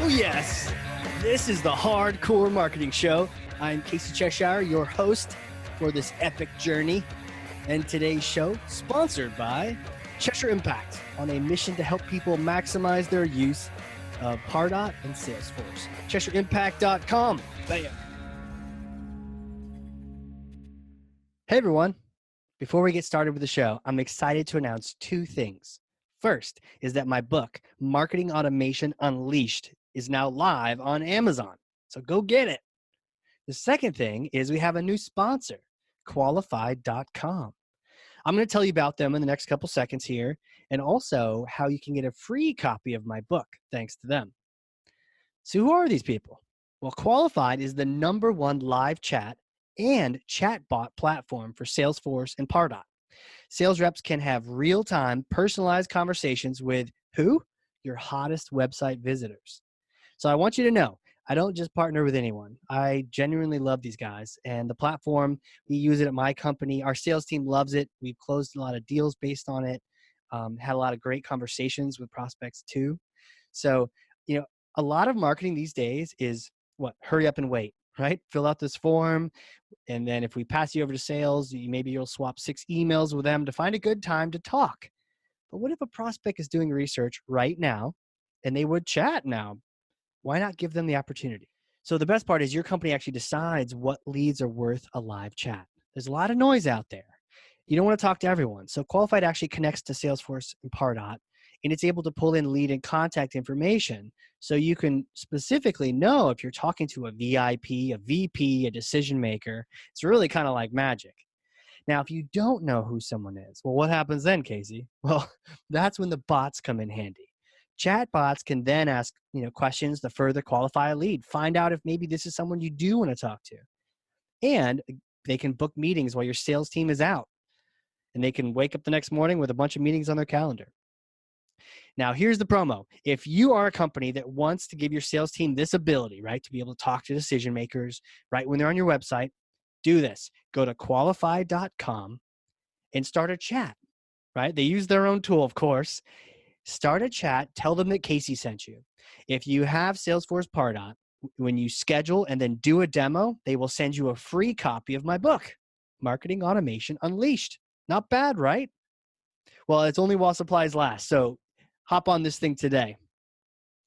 Oh, yes. This is the Hardcore Marketing Show. I'm Casey Cheshire, your host for this epic journey. And today's show, sponsored by Cheshire Impact, on a mission to help people maximize their use of Pardot and Salesforce. CheshireImpact.com. Bam. Hey, everyone. Before we get started with the show, I'm excited to announce two things. First is that my book, Marketing Automation Unleashed, is now live on Amazon. So go get it. The second thing is we have a new sponsor, Qualified.com. I'm going to tell you about them in the next couple seconds here, and also how you can get a free copy of my book thanks to them. So who are these people? Well, Qualified is the #1 live chat and chatbot platform for Salesforce and Pardot. Sales reps can have real-time, personalized conversations with who? Your hottest website visitors. So I want you to know, I don't just partner with anyone. I genuinely love these guys. And the platform, we use it at my company. Our sales team loves it. We've closed a lot of deals based on it. Had a lot of great conversations with prospects too. So, a lot of marketing these days is what? Hurry up and wait, right? Fill out this form. And then if we pass you over to sales, maybe you'll swap 6 emails with them to find a good time to talk. But what if a prospect is doing research right now and they would chat now? Why not give them the opportunity? So the best part is your company actually decides what leads are worth a live chat. There's a lot of noise out there. You don't want to talk to everyone. So Qualified actually connects to Salesforce and Pardot, and it's able to pull in lead and contact information so you can specifically know if you're talking to a VIP, a VP, a decision maker. It's really kind of like magic. Now, if you don't know who someone is, well, what happens then, Casey? Well, that's when the bots come in handy. Chatbots can then ask questions to further qualify a lead. Find out if maybe this is someone you do want to talk to. And they can book meetings while your sales team is out. And they can wake up the next morning with a bunch of meetings on their calendar. Now, here's the promo. If you are a company that wants to give your sales team this ability, right, to be able to talk to decision makers right when they're on your website, do this. Go to qualified.com and start a chat, right? They use their own tool, of course. Start a chat. Tell them that Casey sent you. If you have Salesforce Pardot, when you schedule and then do a demo, they will send you a free copy of my book, Marketing Automation Unleashed. Not bad, right? Well, it's only while supplies last. So hop on this thing today.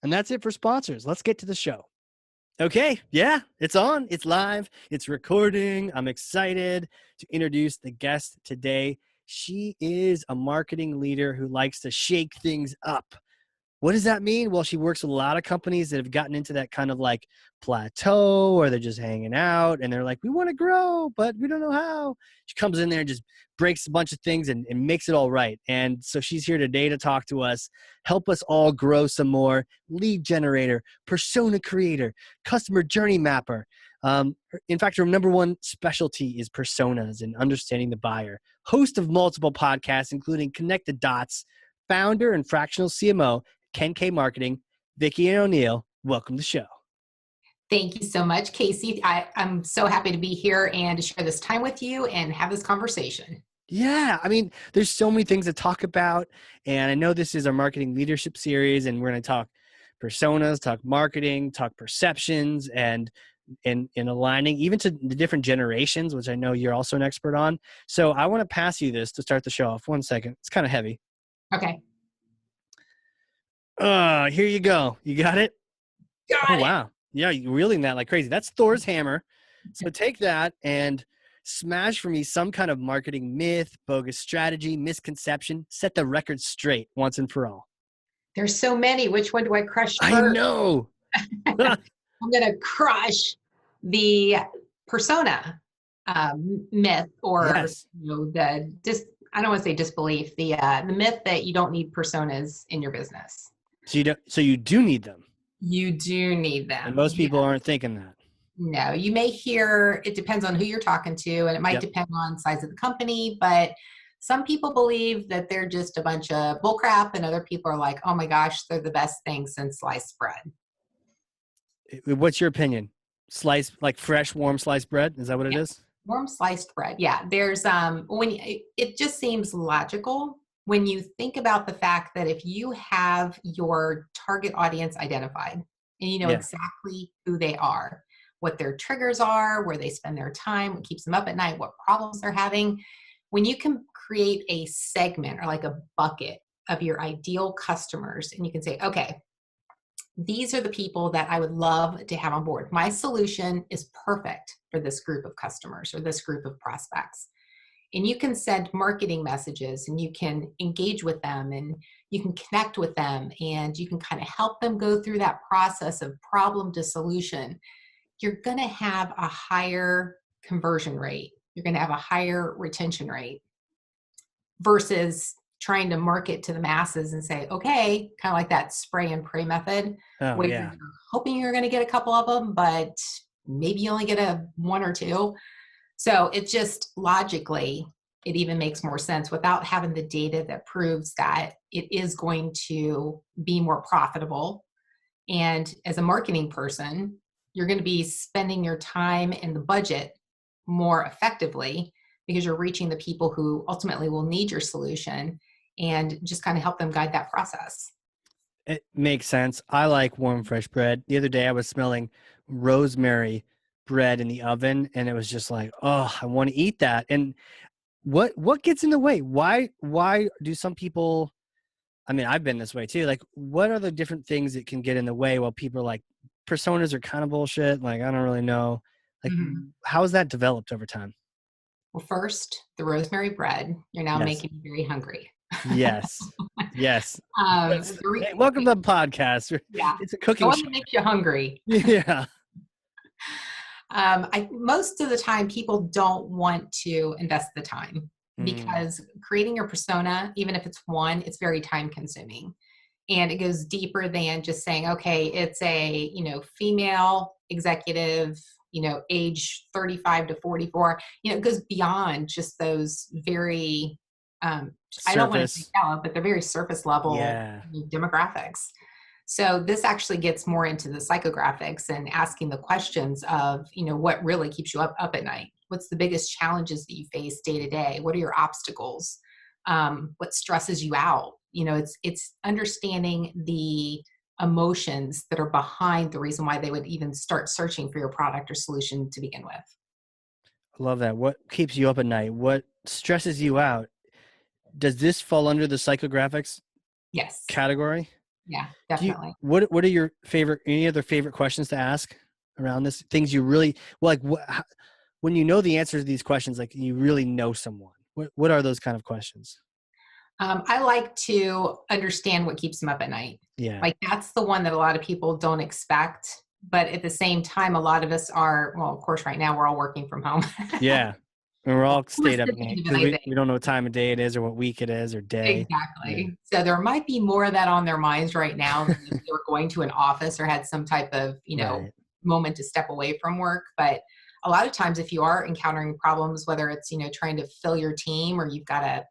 And that's it for sponsors. Let's get to the show. Okay. Yeah, it's on. It's live. It's recording. I'm excited to introduce the guest today. She is a marketing leader who likes to shake things up. What does that mean? Well, she works with a lot of companies that have gotten into that kind of like plateau, or they're just hanging out and they're like, we want to grow, but we don't know how. She comes in there and just breaks a bunch of things and makes it all right. And so she's here today to talk to us, help us all grow some more. Lead generator, persona creator, customer journey mapper. In fact, her #1 specialty is personas and understanding the buyer. Host of multiple podcasts, including Connect the Dots, founder and Fractional CMO, KenKay Marketing, Vicki O'Neill. Welcome to the show. Thank you so much, Casey. I'm so happy to be here and to share this time with you and have this conversation. Yeah, I mean, there's so many things to talk about, and I know this is our marketing leadership series, and we're going to talk personas, talk marketing, talk perceptions, and aligning even to the different generations, which I know you're also an expert on. So I want to pass you this to start the show off. 1 second. It's kind of heavy. Okay. Here you go. You got it? Got it. Wow. Yeah, you're wielding that like crazy. That's Thor's hammer. So take that and smash for me some kind of marketing myth, bogus strategy, misconception. Set the record straight once and for all. There's so many. Which one do I crush first? I know. I'm going to crush the persona myth, or yes. I don't want to say disbelief, the myth that you don't need personas in your business. So you do need them. You do need them. And most people aren't thinking that. No, you may hear, it depends on who you're talking to, and it might depend on size of the company, but some people believe that they're just a bunch of bullcrap, and other people are like, oh my gosh, they're the best thing since sliced bread. What's your opinion? Like fresh, warm sliced bread? Is that what it is? Warm sliced bread. Yeah. There's, it just seems logical when you think about the fact that if you have your target audience identified, and you know Yeah. exactly who they are, what their triggers are, where they spend their time, what keeps them up at night, what problems they're having. When you can create a segment or like a bucket of your ideal customers, and you can say, okay, these are the people that I would love to have on board. My solution is perfect for this group of customers or this group of prospects. And you can send marketing messages and you can engage with them and you can connect with them and you can kind of help them go through that process of problem to solution. You're going to have a higher conversion rate. You're going to have a higher retention rate versus trying to market to the masses and say, okay, kind of like that spray and pray method, Oh, where yeah. you're hoping you're going to get a couple of them, but maybe you only get a one or two. So it just logically, it even makes more sense without having the data that proves that it is going to be more profitable. And as a marketing person, you're going to be spending your time and the budget more effectively because you're reaching the people who ultimately will need your solution and just kind of help them guide that process. It makes sense. I like warm, fresh bread. The other day I was smelling rosemary bread in the oven and it was just like, oh, I want to eat that. And what gets in the way? Why do some people, I mean, I've been this way too. Like, what are the different things that can get in the way while people are like, personas are kind of bullshit. Like, I don't really know. Like, Mhm. how has that developed over time? Well, first, the rosemary bread, you're now Yes. making me very hungry. Yes. Yes. That's, The hey, welcome to the podcast. yeah, It's a the cooking one show. that makes you hungry. Yeah. Most of the time, people don't want to invest the time Mm, because creating your persona, even if it's one, it's very time consuming. And it goes deeper than just saying, okay, it's a, female executive, age 35 to 44. It goes beyond just those very, I don't want to say surface. shallow, but they're very surface level Yeah. demographics. So this actually gets more into the psychographics and asking the questions of, what really keeps you up at night? What's the biggest challenges that you face day to day? What are your obstacles? What stresses you out? It's understanding the emotions that are behind the reason why they would even start searching for your product or solution to begin with. I love that. What keeps you up at night? What stresses you out? Does this fall under the psychographics Yes. category? Yeah, Do you definitely. what are your favorite any other favorite questions to ask around this? Things you really well, like when you know the answers to these questions, like you really know someone. What are those kind of questions? I like to understand what keeps them up at night. Yeah. Like that's the one that a lot of people don't expect. But at the same time, a lot of us are, well, of course, right now we're all working from home. Yeah. And we're all Who is stayed up the at night end of it, because I think. we don't know what time of day it is or what week it is or day. Yeah. Exactly. So there might be more of that on their minds right now than if they were going to an office or had some type of, Right. moment to step away from work. But a lot of times if you are encountering problems, whether it's, trying to fill your team or you've got a,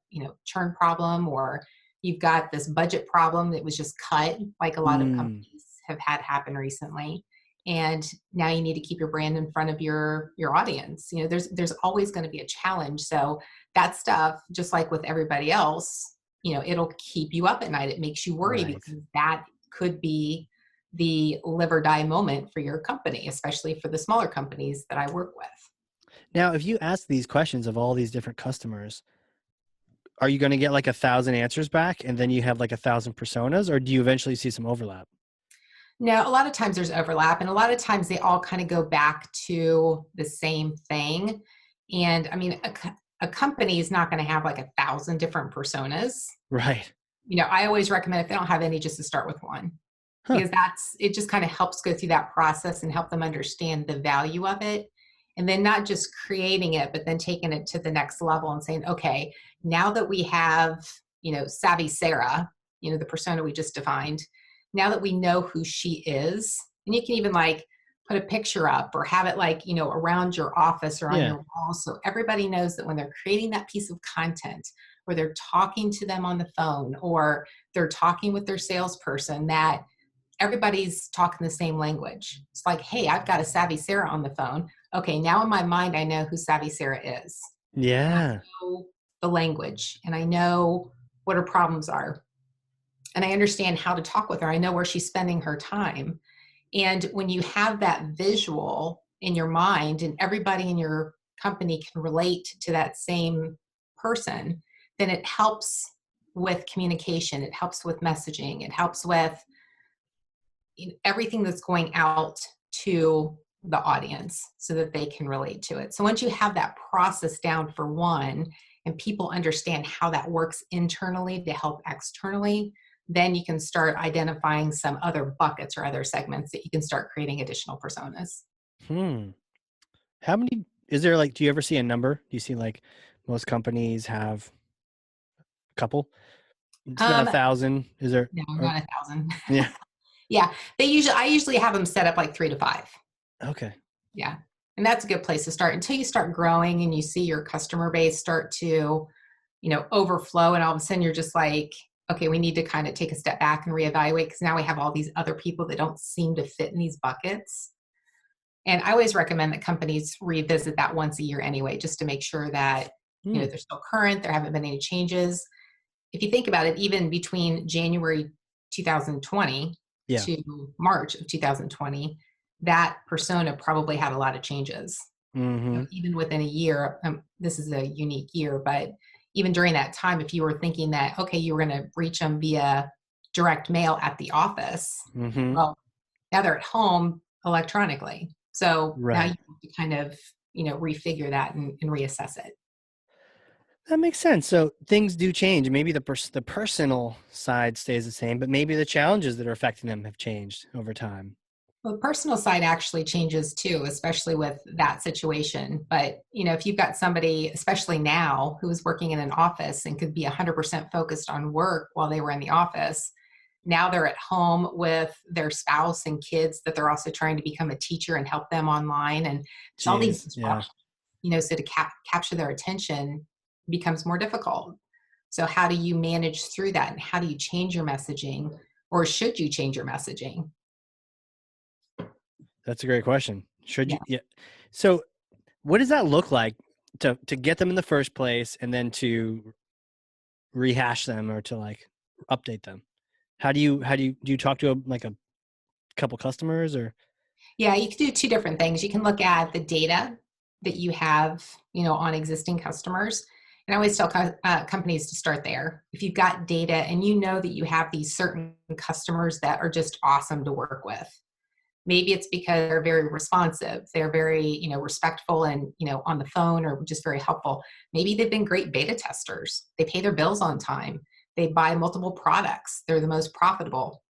churn problem or you've got this budget problem that was just cut, like a lot of Mm. companies have had happen recently. And now you need to keep your brand in front of your audience. There's always going to be a challenge. So that stuff, just like with everybody else, it'll keep you up at night. It makes you worry Right. because that could be the live or die moment for your company, especially for the smaller companies that I work with. Now, if you ask these questions of all these different customers, are you going to get like 1,000 answers back and then you have like 1,000 personas, or do you eventually see some overlap? Now, a lot of times there's overlap, and a lot of times they all kind of go back to the same thing. And I mean, a company is not going to have like 1,000 different personas. Right. I always recommend if they don't have any, just to start with one, Huh. because it just kind of helps go through that process and help them understand the value of it. And then not just creating it, but then taking it to the next level and saying, okay, now that we have, Savvy Sarah, the persona we just defined, now that we know who she is, and you can even like put a picture up or have it like, around your office or on Yeah. your wall. So everybody knows that when they're creating that piece of content, or they're talking to them on the phone, or they're talking with their salesperson, that everybody's talking the same language. It's like, hey, I've got a Savvy Sarah on the phone. Okay, now in my mind, I know who Savvy Sarah is. And I Yeah. know the language and I know what her problems are. And I understand how to talk with her. I know where she's spending her time. And when you have that visual in your mind and everybody in your company can relate to that same person, then it helps with communication. It helps with messaging. It helps with everything that's going out to the audience so that they can relate to it. So once you have that process down for one, and people understand how that works internally to help externally, then you can start identifying some other buckets or other segments that you can start creating additional personas. Hmm. How many is there, like, do you ever see a number? Do you see like most companies have a couple? It's not Um, 1,000. Is there? no, Or, not 1,000. yeah. Yeah, I usually have them set up like 3 to 5. Okay. Yeah. And that's a good place to start until you start growing and you see your customer base start to, overflow. And all of a sudden you're just like, okay, we need to kind of take a step back and reevaluate because now we have all these other people that don't seem to fit in these buckets. And I always recommend that companies revisit that once a year anyway, just to make sure that, Hmm. they're still current, there haven't been any changes. If you think about it, even between January 2020 Yeah. to March of 2020, that persona probably had a lot of changes. Mm-hmm. Even within a year, this is a unique year, but even during that time, if you were thinking that, okay, you were going to reach them via direct mail at the office, Mm-hmm. well, now they're at home electronically. So now you Right. have to kind of, refigure that and reassess it. That makes sense. So things do change. Maybe the personal side stays the same, but maybe the challenges that are affecting them have changed over time. Well, the personal side actually changes too, especially with that situation. But, if you've got somebody, especially now, who is working in an office and could be 100% focused on work while they were in the office, now they're at home with their spouse and kids that they're also trying to become a teacher and help them online. And it's all these Jeez. Yeah. disruptions, so to capture their attention becomes more difficult. So, how do you manage through that? And how do you change your messaging? Or should you change your messaging? That's a great question. Should you? Yeah. Yeah. So what does that look like to get them in the first place and then to rehash them or to like update them? Do you talk to a couple customers or? Yeah, you can do two different things. You can look at the data that you have, on existing customers. And I always tell companies to start there. If you've got data and you know that you have these certain customers that are just awesome to work with, maybe it's because they're very responsive, they're very, respectful and, on the phone or just very helpful. Maybe they've been great beta testers. They pay their bills on time. They buy multiple products. They're the most profitable.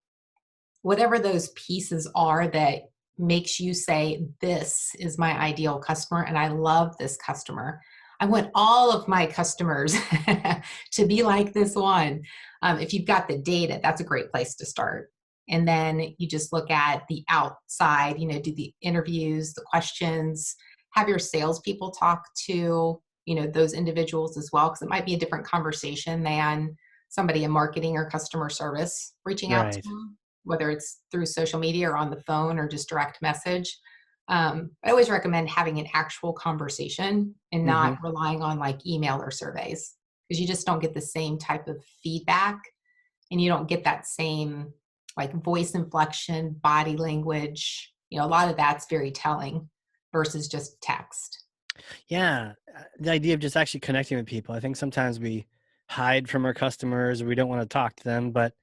Whatever those pieces are that makes you say, this is my ideal customer and I love this customer. I want all of my customers to be like this one. If you've got the data, that's a great place to start. And then you just look at the outside, do the interviews, the questions, have your salespeople talk to, those individuals as well, because it might be a different conversation than somebody in marketing or customer service reaching out to Right. them, whether it's through social media or on the phone or just direct message. I always recommend having an actual conversation and Mm-hmm. not relying on like email or surveys because you just don't get the same type of feedback and you don't get that same like voice inflection, body language. A lot of that's very telling versus just text. Yeah. The idea of just actually connecting with people. I think sometimes we hide from our customers or we don't want to talk to them, but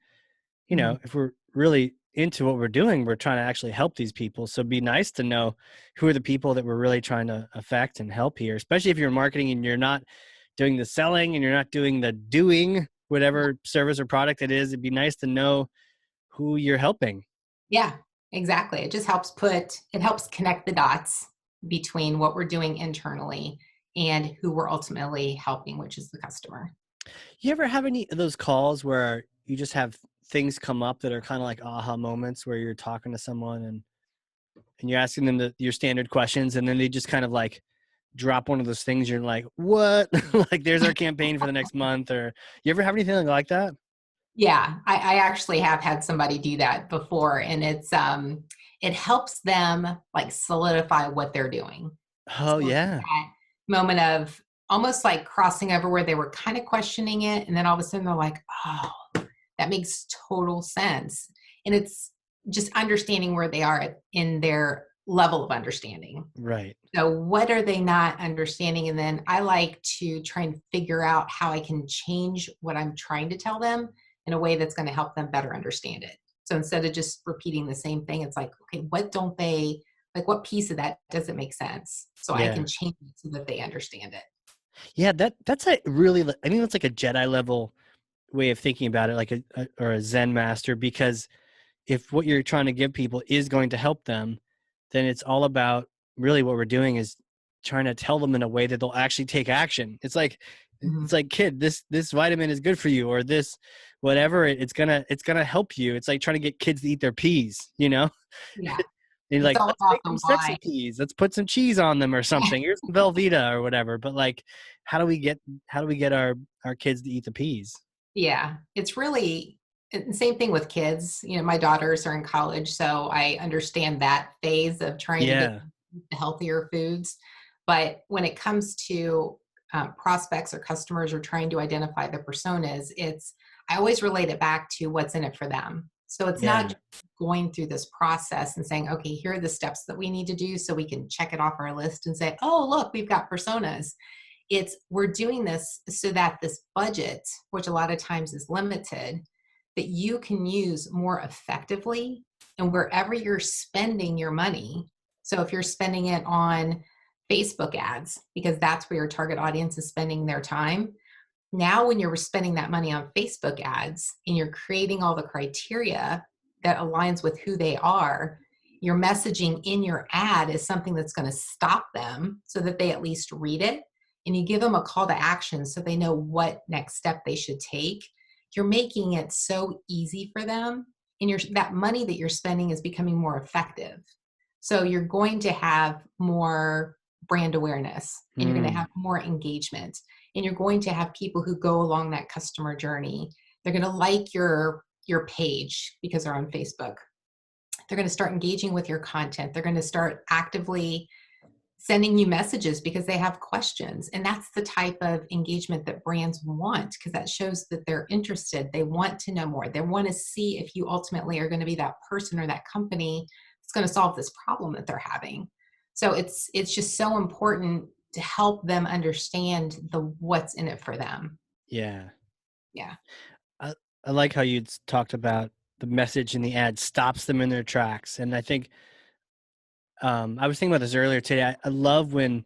Mhm. if we're really into what we're doing, we're trying to actually help these people. So it'd be nice to know who are the people that we're really trying to affect and help here, especially if you're in marketing and you're not doing the selling and you're not doing the doing whatever service or product it is. It'd be nice to know who you're helping. Yeah, exactly. It just helps connect the dots between what we're doing internally and who we're ultimately helping, which is the customer. You ever have any of those calls where you just have things come up that are kind of like aha moments where you're talking to someone and you're asking them your standard questions and then they just kind of like drop one of those things you're like, what? Like there's our campaign for the next month. Or you ever have anything like that? Yeah, I actually have had somebody do that before, and it helps them like solidify what they're doing. Oh So it's yeah. that moment of almost like crossing over where they were kind of questioning it, and then all of a sudden they're like, "Oh, that makes total sense." And it's just understanding where they are in their level of understanding. Right. So what are they not understanding? And then I like to try and figure out how I can change what I'm trying to tell them in a way that's going to help them better understand it. So instead of just repeating the same thing, it's like, okay, what don't they, like what piece of that doesn't make sense? So I Yeah. can change it so that they understand it. Yeah. That's a really, I think that's like a Jedi level way of thinking about it, like or a Zen master, because if what you're trying to give people is going to help them, then it's all about really what we're doing is trying to tell them in a way that they'll actually take action. Mhm. It's like, kid, this vitamin is good for you, or this whatever, it's gonna help you. It's like trying to get kids to eat their peas, you know? Yeah. And It's like, all let's about make the them why. sexy peas. Let's put some cheese on them or something. Here's some Velveeta or whatever. But like, how do we get our kids to eat the peas? Yeah, it's really and same thing with kids. You know, my daughters are in college, so I understand that phase of trying to get Yeah. the healthier foods. But when it comes to prospects or customers or trying to identify the personas, I always relate it back to what's in it for them. So it's not Yeah. just going through this process and saying, okay, here are the steps that we need to do so we can check it off our list and say, oh, look, we've got personas. We're doing this so that this budget, which a lot of times is limited, that you can use more effectively and wherever you're spending your money. So if you're spending it on Facebook ads, because that's where your target audience is spending their time, now when you're spending that money on Facebook ads and you're creating all the criteria that aligns with who they are, your messaging in your ad is something that's going to stop them so that they at least read it, and you give them a call to action so they know what next step they should take. You're making it so easy for them, and that money that you're spending is becoming more effective. So you're going to have more brand awareness, and you're going to Mm. have more engagement, and you're going to have people who go along that customer journey. They're going to like your page because they're on Facebook. They're going to start engaging with your content. They're going to start actively sending you messages because they have questions. And that's the type of engagement that brands want, because that shows that they're interested. They want to know more. They want to see if you ultimately are going to be that person or that company that's going to solve this problem that they're having. So it's just so important to help them understand the what's in it for them. Yeah. Yeah. I, I like how you talked about the message in the ad stops them in their tracks. And I think I was thinking about this earlier today. I love when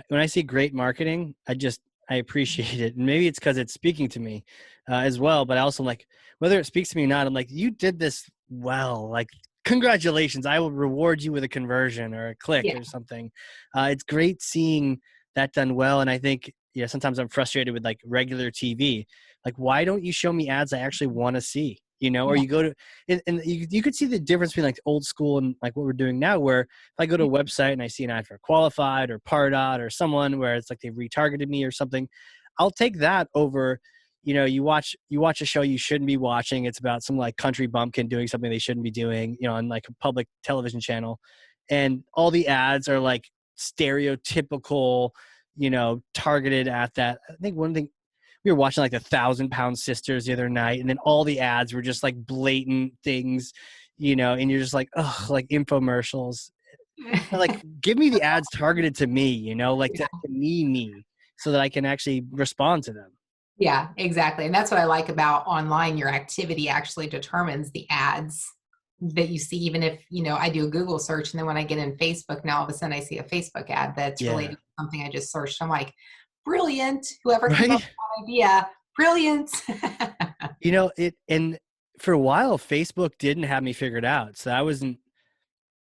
I see great marketing, I appreciate it. And maybe it's because it's speaking to me as well. But I also like whether it speaks to me or not. I'm like, you did this well. Like, congratulations! I will reward you with a conversion or a click Yeah. or something. It's great seeing that done well. And I think sometimes I'm frustrated with like regular TV. Like, why don't you show me ads I actually want to see? Or Yeah. you go to and you could see the difference between like old school and like what we're doing now, where if I go to a website and I see an ad for Qualified or Pardot or someone where it's like they've retargeted me or something, I'll take that over. You watch a show you shouldn't be watching. It's about some like country bumpkin doing something they shouldn't be doing, on like a public television channel, and all the ads are like stereotypical, targeted at that. I think one thing we were watching like the 1,000 Pound Sisters the other night, and then all the ads were just like blatant things, and you're just like, oh, like infomercials. Like, give me the ads targeted to me, like to me, so that I can actually respond to them. Yeah, exactly. And that's what I like about online. Your activity actually determines the ads that you see, even if, I do a Google search and then when I get in Facebook, now all of a sudden I see a Facebook ad that's Yeah. related to something I just searched. I'm like, brilliant. Whoever came up Right. with that idea, brilliant. And for a while, Facebook didn't have me figured out. So I wasn't,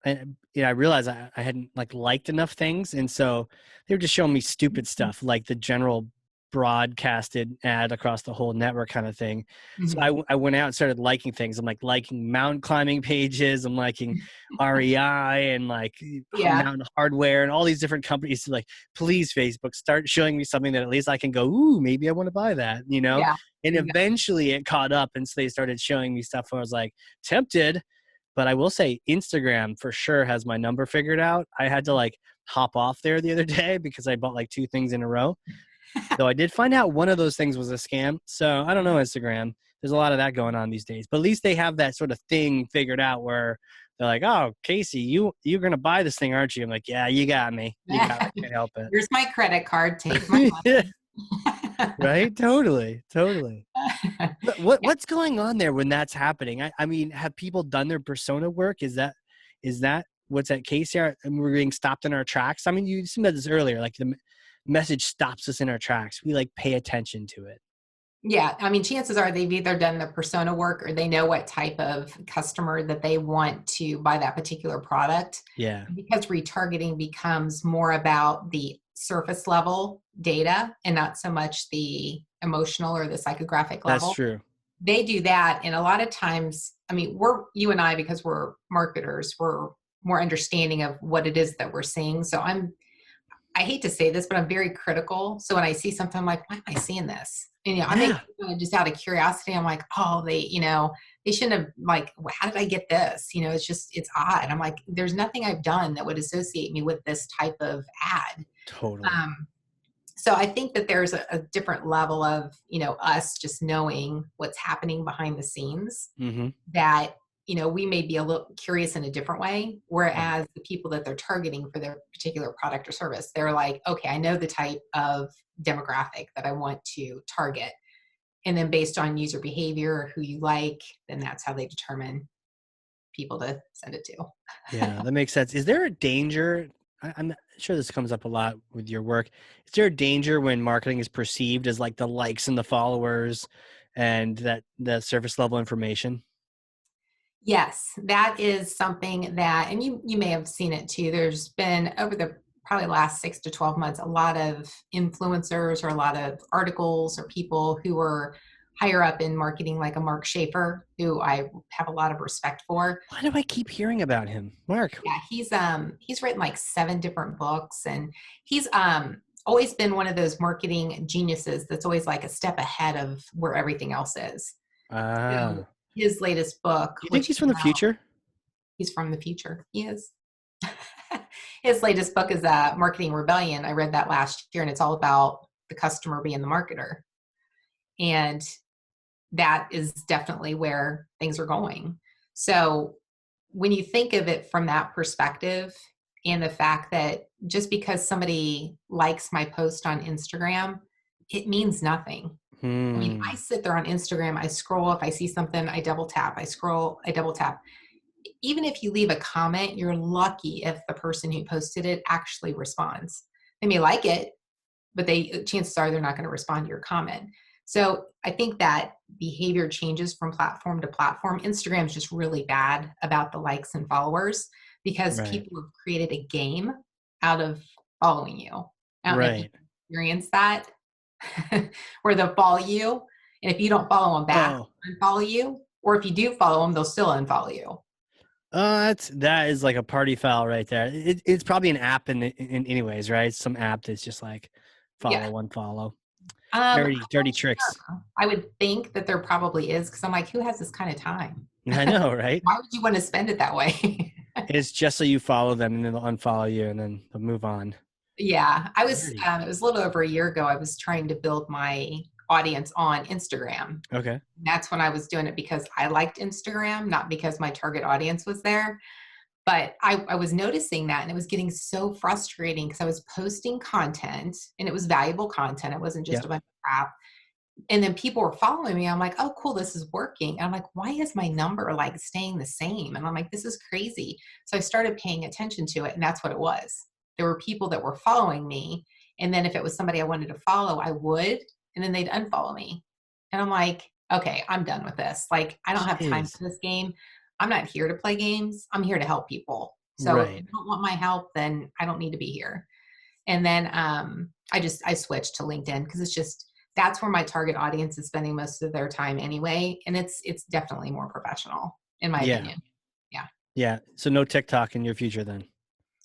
and I realized I hadn't like liked enough things, and so they were just showing me stupid stuff like the general broadcasted ad across the whole network kind of thing. So Mhm. I went out and started liking things. I'm like liking mountain climbing pages. I'm liking REI and like Yeah. mountain hardware and all these different companies. Like, please, Facebook, start showing me something that at least I can go, ooh, maybe I want to buy that, Yeah. And Exactly. eventually it caught up, and so they started showing me stuff where I was like tempted. But I will say Instagram for sure has my number figured out. I had to like hop off there the other day because I bought like two things in a row. Though I did find out one of those things was a scam. So I don't know Instagram. There's a lot of that going on these days. But at least they have that sort of thing figured out where they're like, oh, Casey, you're going to buy this thing, aren't you? I'm like, yeah, you got me. You got me. I can't help it. Here's my credit card. Take my money. Right? Totally. But what's going on there when that's happening? I mean, have people done their persona work? Is that what's at Casey? And we're getting stopped in our tracks? I mean, you said this earlier, like the message stops us in our tracks. We like pay attention to it. Yeah. I mean, chances are they've either done the persona work or they know what type of customer that they want to buy that particular product. Yeah. Because retargeting becomes more about the surface level data and not so much the emotional or the psychographic level. That's true. They do that. And a lot of times, I mean, you and I, because we're marketers, we're more understanding of what it is that we're seeing. So I hate to say this, but I'm very critical. So when I see something, I'm like, why am I seeing this? And, I make just out of curiosity. I'm like, oh, they shouldn't have, like, how did I get this? It's odd. I'm like, there's nothing I've done that would associate me with this type of ad. Totally. So I think that there's a different level of, us just knowing what's happening behind the scenes that, we may be a little curious in a different way. Whereas the people that they're targeting for their particular product or service, they're like, okay, I know the type of demographic that I want to target. And then based on user behavior, who you like, then that's how they determine people to send it to. Yeah, that makes sense. Is there a danger? I'm sure this comes up a lot with your work. Is there a danger when marketing is perceived as like the likes and the followers and that the surface level information? Yes, that is something that, and you may have seen it too. There's been over the probably last 6 to 12 months, a lot of influencers or a lot of articles or people who are higher up in marketing, like a Mark Schaefer, who I have a lot of respect for. Why do I keep hearing about him? Mark. Yeah, he's written like 7 different books, and he's always been one of those marketing geniuses that's always like a step ahead of where everything else is. So his latest book. Do you think he's from the future? He's from the future. He is. His latest book is Marketing Rebellion. I read that last year, and it's all about the customer being the marketer. And that is definitely where things are going. So when you think of it from that perspective, and the fact that just because somebody likes my post on Instagram, it means nothing. I mean, I sit there on Instagram, I scroll, if I see something, I double tap, I scroll, I double tap. Even if you leave a comment, you're lucky if the person who posted it actually responds. They may like it, but chances are they're not going to respond to your comment. So I think that behavior changes from platform to platform. Instagram's just really bad about the likes and followers because people have created a game out of following you. I don't know if you experience that. Where they'll follow you, and if you don't follow them back, unfollow you, or if you do follow them, they'll still unfollow you. That is like a party foul right there. It's probably an app in anyways, right? Some app that's just like unfollow. Dirty tricks. Sure. I would think that there probably is, because I'm like, who has this kind of time? I know, right? Why would you want to spend it that way? It's just so you follow them, and then they'll unfollow you, and then they'll move on. Yeah, it was a little over a year ago. I was trying to build my audience on Instagram. Okay. That's when I was doing it because I liked Instagram, not because my target audience was there. But I was noticing that, and it was getting so frustrating because I was posting content, and it was valuable content. It wasn't just a bunch of crap. And then people were following me. I'm like, oh, cool, this is working. And I'm like, why is my number like staying the same? And I'm like, this is crazy. So I started paying attention to it, and that's what it was. There were people that were following me. And then if it was somebody I wanted to follow, I would, and then they'd unfollow me. And I'm like, okay, I'm done with this. Like, I don't have time for this game. I'm not here to play games. I'm here to help people. So if you don't want my help, then I don't need to be here. And then I switched to LinkedIn because that's where my target audience is spending most of their time anyway. And it's definitely more professional in my opinion. Yeah. Yeah. So no TikTok in your future then?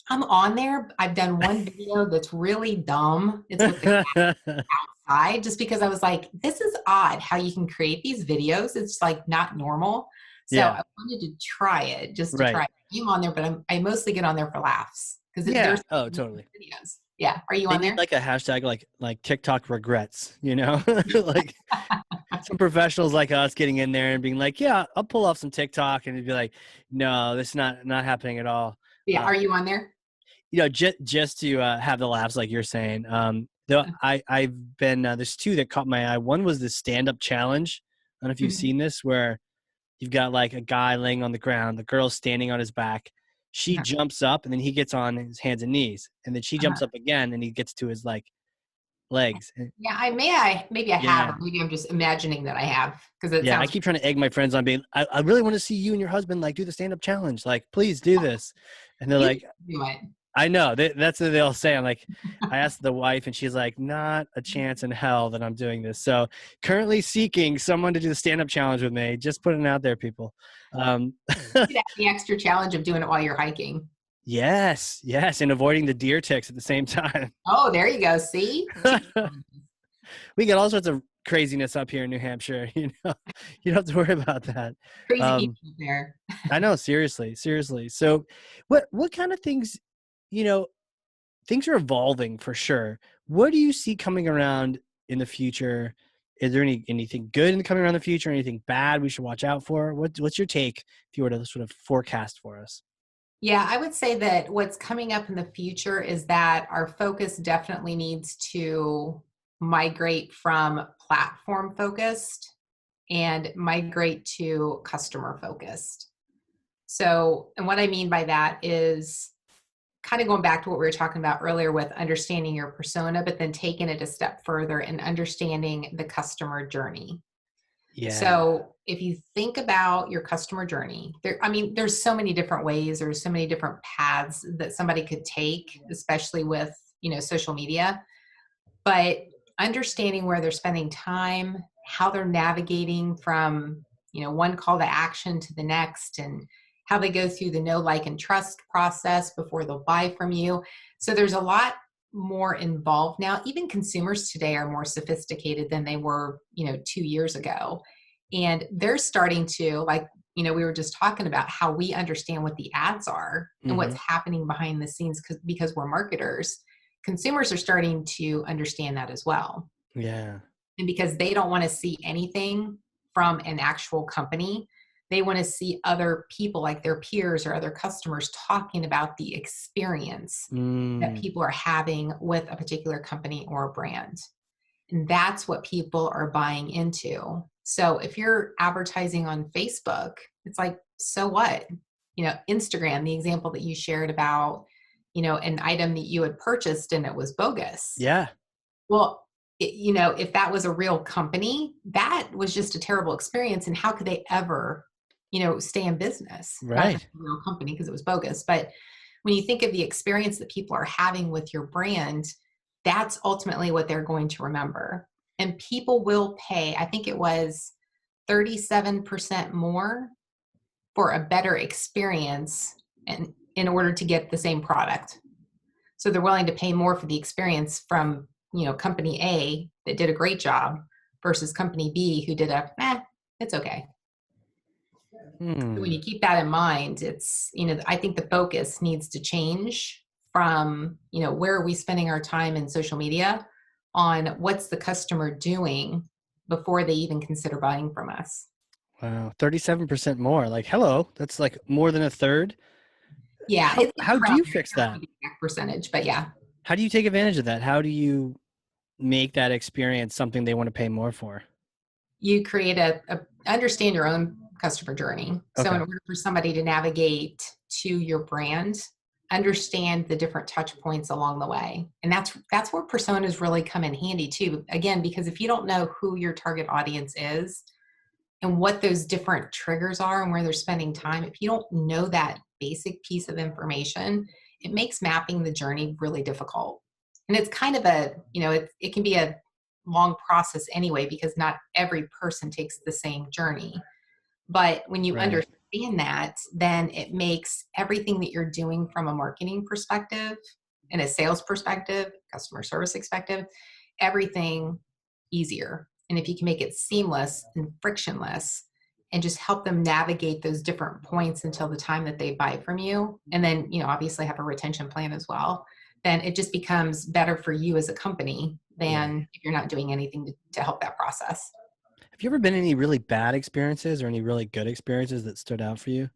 I'm on there. I've done one video that's really dumb. It's with the cat outside, just because I was like, this is odd how you can create these videos. It's like not normal. So I wanted to try it just to try it. I'm on there, but I mostly get on there for laughs. There's totally. Videos. Yeah. Are you on there? Like a hashtag like TikTok regrets, like some professionals like us getting in there and being like, yeah, I'll pull off some TikTok, and it'd be like, no, this is not happening at all. Yeah. Are you on there? Just to have the laughs, like you're saying. Though I've been there's two that caught my eye. One was the stand-up challenge. I don't know if you've Mhm. seen this, where you've got like a guy laying on the ground, the girl's standing on his back. She Uh-huh. jumps up, and then he gets on his hands and knees, and then she jumps Uh-huh. up again, and he gets to his like legs. Yeah, maybe I have, Yeah. or maybe I'm just imagining that I have because it Yeah, I sounds. keep trying to egg my friends on being, I really want to see you and your husband like do the stand-up challenge. Like, please do this. And they're You like, can do it. I know. That's what they'll say. I'm like, I asked the wife, and she's like, not a chance in hell that I'm doing this. So currently seeking someone to do the stand-up challenge with me. Just putting it out there, people. Um, You could have the extra challenge of doing it while you're hiking. yes, and avoiding the deer ticks at the same time. Oh, there you go. See? We get all sorts of craziness up here in New Hampshire. You know, you don't have to worry about that. Crazy Um, people there. I know, seriously. So what kind of things, you know, things are evolving for sure. What do you see coming around in the future? Is there anything good in coming around the future? Anything bad we should watch out for? What's your take if you were to sort of forecast for us? Yeah, I would say that what's coming up in the future is that our focus definitely needs to migrate from platform focused and migrate to customer focused. So, and what I mean by that is kind of going back to what we were talking about earlier with understanding your persona, but then taking it a step further and understanding the customer journey. Yeah. So if you think about your customer journey, there's so many different ways, there's so many different paths that somebody could take, especially with, social media, but understanding where they're spending time, how they're navigating from, one call to action to the next, and how they go through the know, like, and trust process before they'll buy from you. So there's a lot more involved now. Even consumers today are more sophisticated than they were, 2 years ago. And they're starting to, like, we were just talking about how we understand what the ads are and what's Hmm. happening behind the scenes because we're marketers. Consumers are starting to understand that as well. Yeah. And because they don't want to see anything from an actual company, they want to see other people like their peers or other customers talking about the experience that Mm. people are having with a particular company or a brand. And that's what people are buying into. So if you're advertising on Facebook, it's like, so what? Instagram, the example that you shared about, an item that you had purchased and it was bogus. Yeah. Well, if that was a real company, that was just a terrible experience. And how could they ever, stay in business? Not if it's Right. a real company because it was bogus. But when you think of the experience that people are having with your brand, that's ultimately what they're going to remember. And people will pay, I think it was 37% more for a better experience and in order to get the same product. So they're willing to pay more for the experience from, company A that did a great job versus company B who did it's okay. So when Hmm. you keep that in mind, it's, I think the focus needs to change from, where are we spending our time in social media on what's the customer doing before they even consider buying from us. Wow. 37% more. Like, hello, that's like more than a third. Yeah, How it's how do around you there. I fix can't that? remember the exact percentage, but yeah. How do you take advantage of that? How do you make that experience something they want to pay more for? You create understand your own customer journey. So in Okay. order for somebody to navigate to your brand, understand the different touch points along the way. And that's where personas really come in handy too. Again, because if you don't know who your target audience is and what those different triggers are and where they're spending time, if you don't know that basic piece of information, it makes mapping the journey really difficult. And it's kind of it can be a long process anyway, because not every person takes the same journey. But when you Right. understand that, then it makes everything that you're doing from a marketing perspective and a sales perspective, customer service perspective, everything easier. And if you can make it seamless and frictionless and just help them navigate those different points until the time that they buy from you, and then, obviously have a retention plan as well, then it just becomes better for you as a company Yeah. than if you're not doing anything to help that process. Have you ever been in any really bad experiences or any really good experiences that stood out for you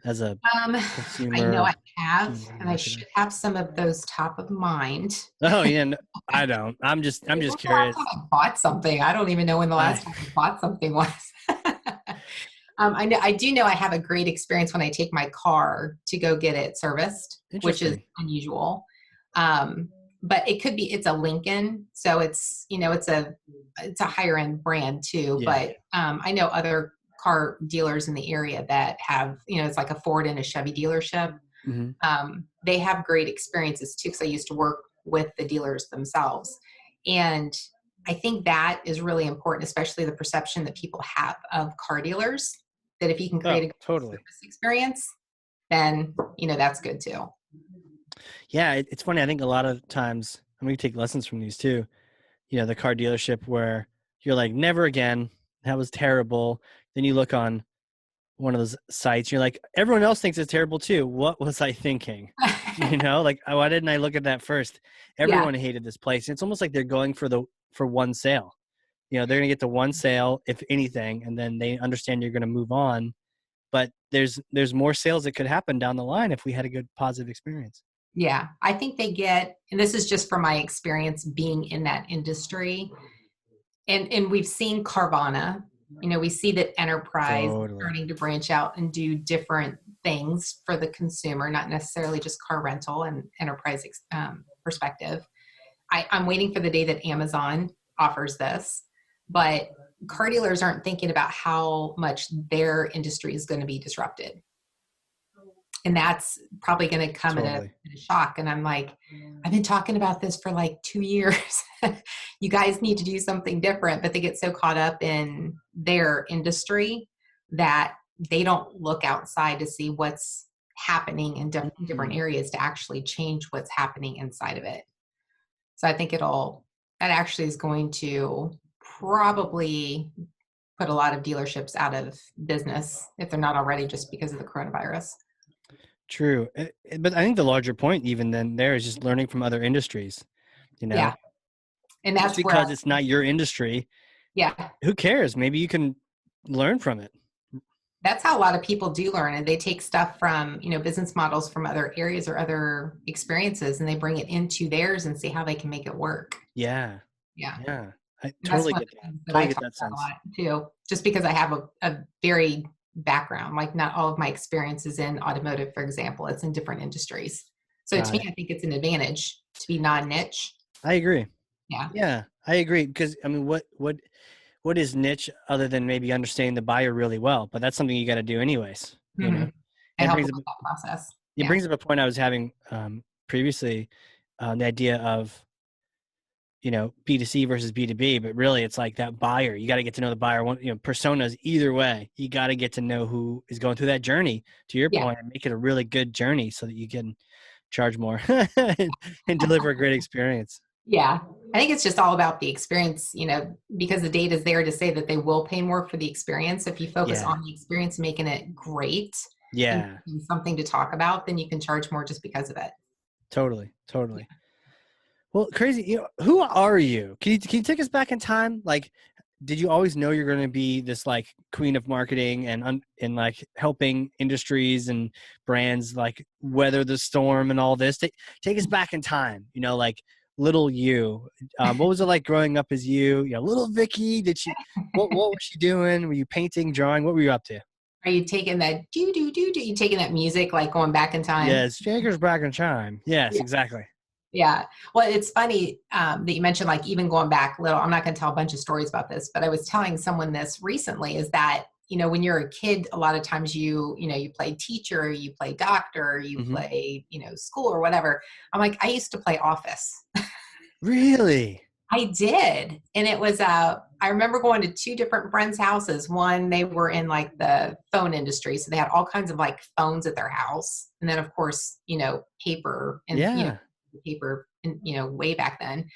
as a I know consumer I have, or and I marketer? should have some of those top of mind. Oh yeah, no, I don't. I'm When just was the last time curious. I bought something? I don't even know when the I last time I bought something was. I do know I have a great experience when I take my car to go get it serviced, which is Interesting. unusual. Um, but it's a Lincoln, so it's a higher end brand too. Yeah. But I know other car dealers in the area that have, it's like a Ford and a Chevy dealership. Hmm. They have great experiences too, because I used to work with the dealers themselves. And I think that is really important, especially the perception that people have of car dealers, that if you can create Oh, a good totally. service experience, then, that's good too. Yeah, it's funny. I think a lot of times, and we take lessons from these too. The car dealership where you're like, never again. That was terrible. Then you look on one of those sites, you're like, everyone else thinks it's terrible too. What was I thinking? Like, why didn't I look at that first? Yeah. Everyone hated this place. It's almost like they're going for one sale. They're going to get the one sale, if anything, and then they understand you're going to move on. But there's more sales that could happen down the line if we had a good positive experience. Yeah. I think and this is just from my experience being in that industry. And we've seen Carvana, we see that enterprise is Totally. starting to branch out and do different things for the consumer, not necessarily just car rental and enterprise perspective. I'm waiting for the day that Amazon offers this, but car dealers aren't thinking about how much their industry is going to be disrupted. And that's probably going to come Totally. in a shock. And I'm like, I've been talking about this for like 2 years. You guys need to do something different. But they get so caught up in their industry that they don't look outside to see what's happening in different Mhm. areas to actually change what's happening inside of it. So I think that actually is going to probably put a lot of dealerships out of business if they're not already, just because of the coronavirus. True. But I think the larger point even then there is just learning from other industries, you Yeah. know, And just that's where, because it's not your industry, yeah, who cares? Maybe you can learn from it. that's how a lot of people do learn. And they take stuff from, business models from other areas or other experiences, and they bring it into theirs and see how they can make it work. Yeah. Yeah. Yeah. I And that's totally one of get the that. things that I Totally get talk that about a sense. lot too, just because I have a varied background. Like, not all of my experience is in automotive, for example. It's in different industries. So to Got me, it. I think it's an advantage to be non-niche. I agree. Yeah. Yeah, I agree. Because I mean, what is niche other than maybe understanding the buyer really well? But that's something you got to do anyways. Hmm. I And it help brings with up that process. it Yeah. brings up a point I was having previously, the idea of B2C versus B2B, but really it's like that buyer. You got to get to know the buyer. Personas either way. You got to get to know who is going through that journey. To your Yeah. point, and make it a really good journey so that you can charge more and deliver a great experience. Yeah. I think it's just all about the experience, because the data is there to say that they will pay more for the experience. If you focus Yeah, on the experience, making it great and yeah, something to talk about, then you can charge more just because of it. totally, Yeah. totally. Well, crazy. Who are you? Can you take us back in time? Like, did you always know you're going to be this like queen of marketing and like helping industries and brands like weather the storm and all this? Take us back in time. Like little you. What was it like growing up as you? Little Vicki. Did she? What was she doing? Were you painting, drawing? What were you up to? Are you taking that do do do do? You taking that music, like going back in time? Yes, Jaggers back in time. Yes, Yeah. exactly. Yeah. Well, it's funny that you mentioned, like, even going back little. I'm not going to tell a bunch of stories about this, but I was telling someone this recently, is that, when you're a kid, a lot of times you play teacher, you play doctor, you Hmm. play, school or whatever. I'm like, I used to play office. Really? I did. And it was, I remember going to two different friends' houses. One, they were in like the phone industry. So they had all kinds of like phones at their house. And then, of course, paper and, Yeah. paper, and, way back then.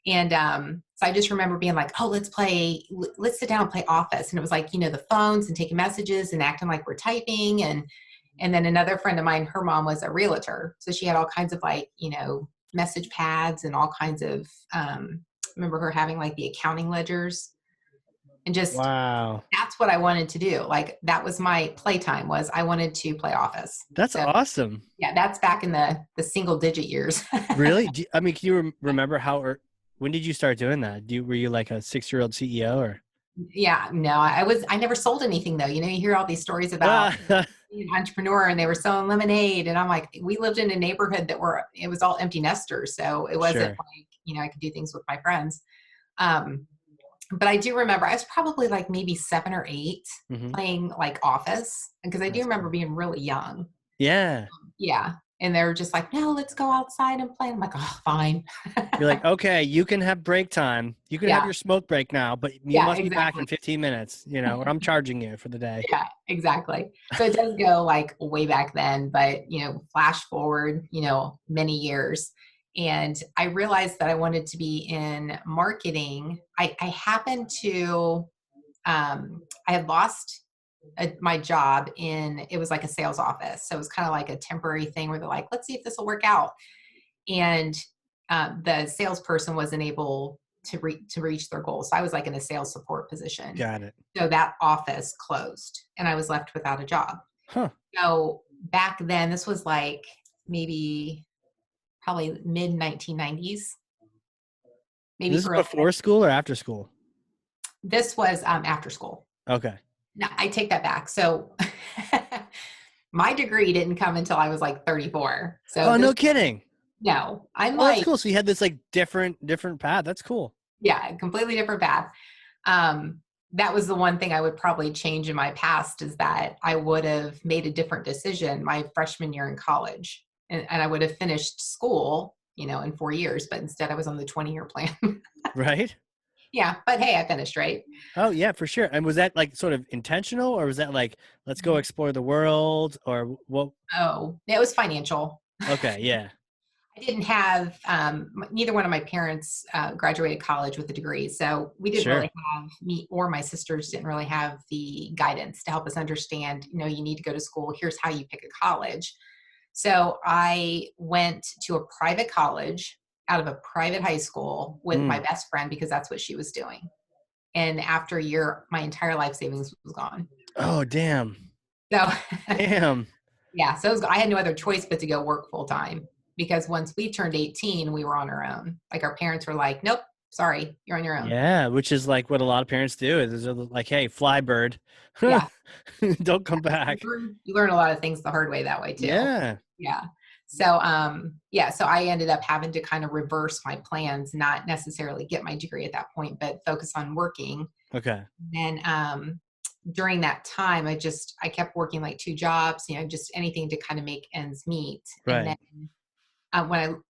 And so I just remember being like, oh, let's sit down and play office. And it was like, the phones and taking messages and acting like we're typing. And then another friend of mine, her mom was a realtor. So she had all kinds of like, message pads and all kinds of, remember her having like the accounting ledgers. and just Wow. that's what I wanted to do. Like that was my playtime was I wanted to play Office. That's So awesome. yeah, that's back in the single digit years. Really? I mean, can you remember how or when did you start doing that? Were you like a 6-year-old CEO or? Yeah, no, I never sold anything though. You hear all these stories about Ah, being an entrepreneur and they were selling lemonade. And I'm like, we lived in a neighborhood it was all empty nesters. So it wasn't sure. like, I could do things with my friends. Um, but I do remember I was probably like maybe 7 or 8 Hmm. playing like Office because I do That's remember cool. being really young. Yeah. Yeah. And they were just like, no, let's go outside and play. I'm like, oh, fine. You're like, okay, you can have break time. You can have Yeah. your smoke break now, but you Yeah, must be back exactly. in 15 minutes, or I'm charging you for the day. Yeah, exactly. So it does go like way back then, but flash forward, many years. And I realized that I wanted to be in marketing. I happened to, I had lost my job it was like a sales office. So it was kind of like a temporary thing where they're like, let's see if this will work out. And the salesperson wasn't able to reach their goals. So I was like in a sales support position. Got it. So that office closed and I was left without a job. Huh. So back then, this was like maybe probably mid 1990s, This maybe is early. before school or after school? This was after school. Okay. Now I take that back. So my degree didn't come until I was like 34. So Oh, no kidding. no, I'm Oh, that's like, cool. So you had this like different path. That's cool. yeah, completely different path. Um, that was the one thing I would probably change in my past is that I would have made a different decision my freshman year in college. And I would have finished school, in 4 years, but instead I was on the 20-year plan. Right? Yeah, but hey, I finished, right? Oh, yeah, for sure. And was that like sort of intentional or was that like, let's go explore the world or what? Oh, it was financial. Okay. Yeah. I didn't have, neither one of my parents graduated college with a degree. So we didn't Sure. really have, me or my sisters didn't really have the guidance to help us understand, you need to go to school. Here's how you pick a college. So I went to a private college out of a private high school with my Mm. best friend because that's what she was doing. And after a year, my entire life savings was gone. Oh, damn. So Damn. yeah, so I had no other choice but to go work full time because once we turned 18, we were on our own. Like our parents were like, nope, sorry, you're on your own. Yeah, which is like what a lot of parents do is they're like, hey, fly bird, Yeah. don't come back. You learn a lot of things the hard way that way too. Yeah. Yeah. So, so I ended up having to kind of reverse my plans, not necessarily get my degree at that point, but focus on working. Okay. And during that time, I kept working like 2 jobs, just anything to kind of make ends meet. And Right. then when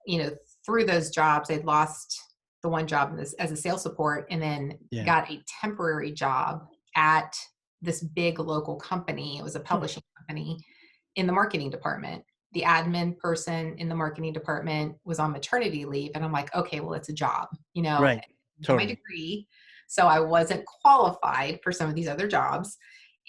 through those jobs, I'd lost the one job as a sales support and then Yeah. got a temporary job at this big local company. It was a Huh. publishing company in the marketing department. The admin person in the marketing department was on maternity leave. And I'm like, okay, well, it's a job, Right. got my Totally. degree. So I wasn't qualified for some of these other jobs.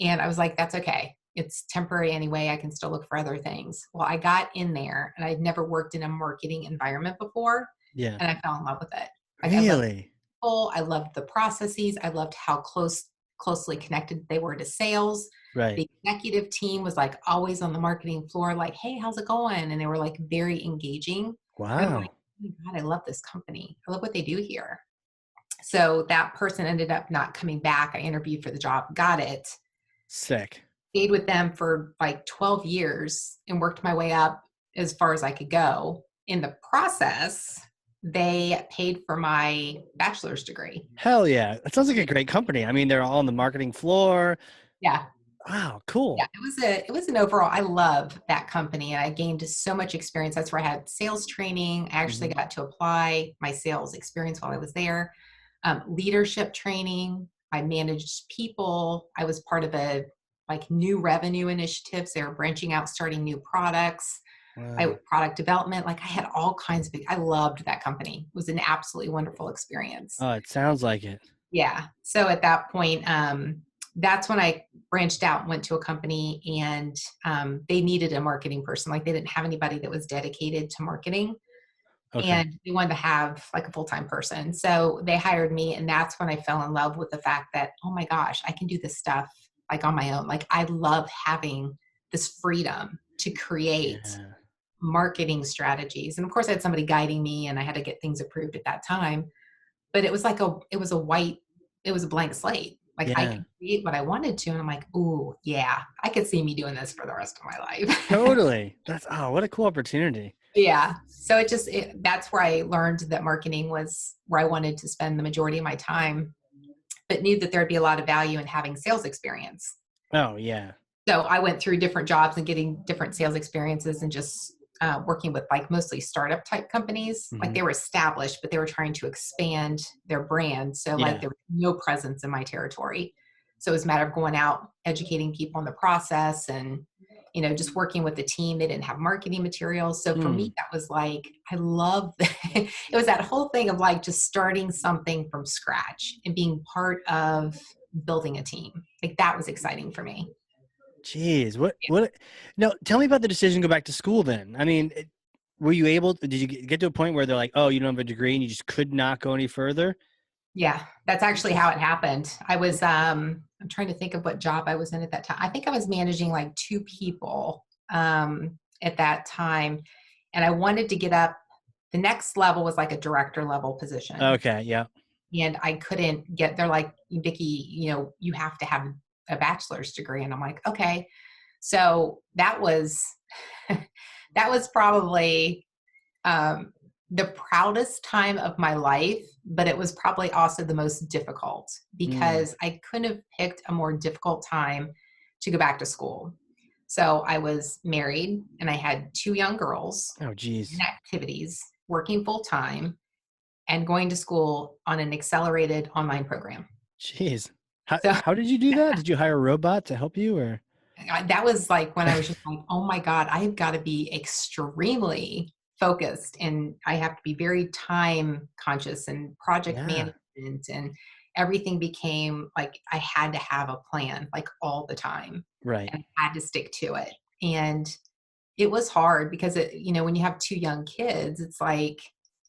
And I was like, that's okay. It's temporary anyway. I can still look for other things. Well, I got in there and I'd never worked in a marketing environment before. Yeah. And I fell in love with it. Like I loved Really? people. I loved the processes. I loved how closely connected they were to sales. Right. The executive team was like always on the marketing floor, like, hey, how's it going? And they were like very engaging. And I'm like, Wow. oh my God, I love this company. I love what they do here. So that person ended up not coming back. I interviewed for the job, got it, Sick. stayed with them for like 12 years and worked my way up as far as I could go. In the process, they paid for my bachelor's degree. Hell yeah. That sounds like a great company. I mean, they're all on the marketing floor. Yeah. Wow. Yeah, Cool. it was an overall, I love that company and I gained so much experience. That's where I had sales training. I actually Hmm. got to apply my sales experience while I was there. Leadership training. I managed people. I was part of a like new revenue initiatives. They were branching out, starting new products. Wow. Product development. Like I had all kinds of, I loved that company. It was an absolutely wonderful experience. Oh, it sounds like it. Yeah. So at that point, that's when I branched out and went to a company and they needed a marketing person. Like they didn't have anybody that was dedicated to marketing. Okay. and they wanted to have like a full-time person. So they hired me, and that's when I fell in love with the fact that, oh my gosh, I can do this stuff like on my own. Like I love having this freedom to create Yeah. marketing strategies. And of course I had somebody guiding me and I had to get things approved at that time, but it was a blank slate. Like I Yeah. could create what I wanted to. And I'm like, ooh, yeah, I could see me doing this for the rest of my life. Totally. What a cool opportunity. Yeah. So that's where I learned that marketing was where I wanted to spend the majority of my time, but knew that there'd be a lot of value in having sales experience. Oh, yeah. So I went through different jobs and getting different sales experiences and just working with like mostly startup type companies. Like Hmm. they were established, but they were trying to expand their brand. So like Yeah. there was no presence in my territory. So it was a matter of going out, educating people on the process and, just working with the team. They didn't have marketing materials. So for Hmm. me, that was like, I love it was that whole thing of like just starting something from scratch and being part of building a team. Like that was exciting for me. Jeez. No, tell me about the decision to go back to school then. I mean, were you able, did you get to a point where they're like, oh, you don't have a degree and you just could not go any further? Yeah, that's actually how it happened. I'm trying to think of what job I was in at that time. I think I was managing like two people at that time. And I wanted to get up. The next level was like a director level position. Okay. Yeah. And I couldn't get, they're like, Vicki, you have to have a bachelor's degree. And I'm like, okay. So that was, that was probably um, the proudest time of my life, but it was probably also the most difficult Mm. because I couldn't have picked a more difficult time to go back to school. So I was married and I had two young girls Oh, in geez. activities, working full time and going to school on an accelerated online program. Jeez. How, So how did you do that? Did you hire a robot to help you or? that was like when I was just like, oh my God, I've got to be extremely focused and I have to be very time conscious and project Yeah. management and everything became like I had to have a plan like all the time Right. and I had to stick to it. And it was hard because when you have two young kids, it's like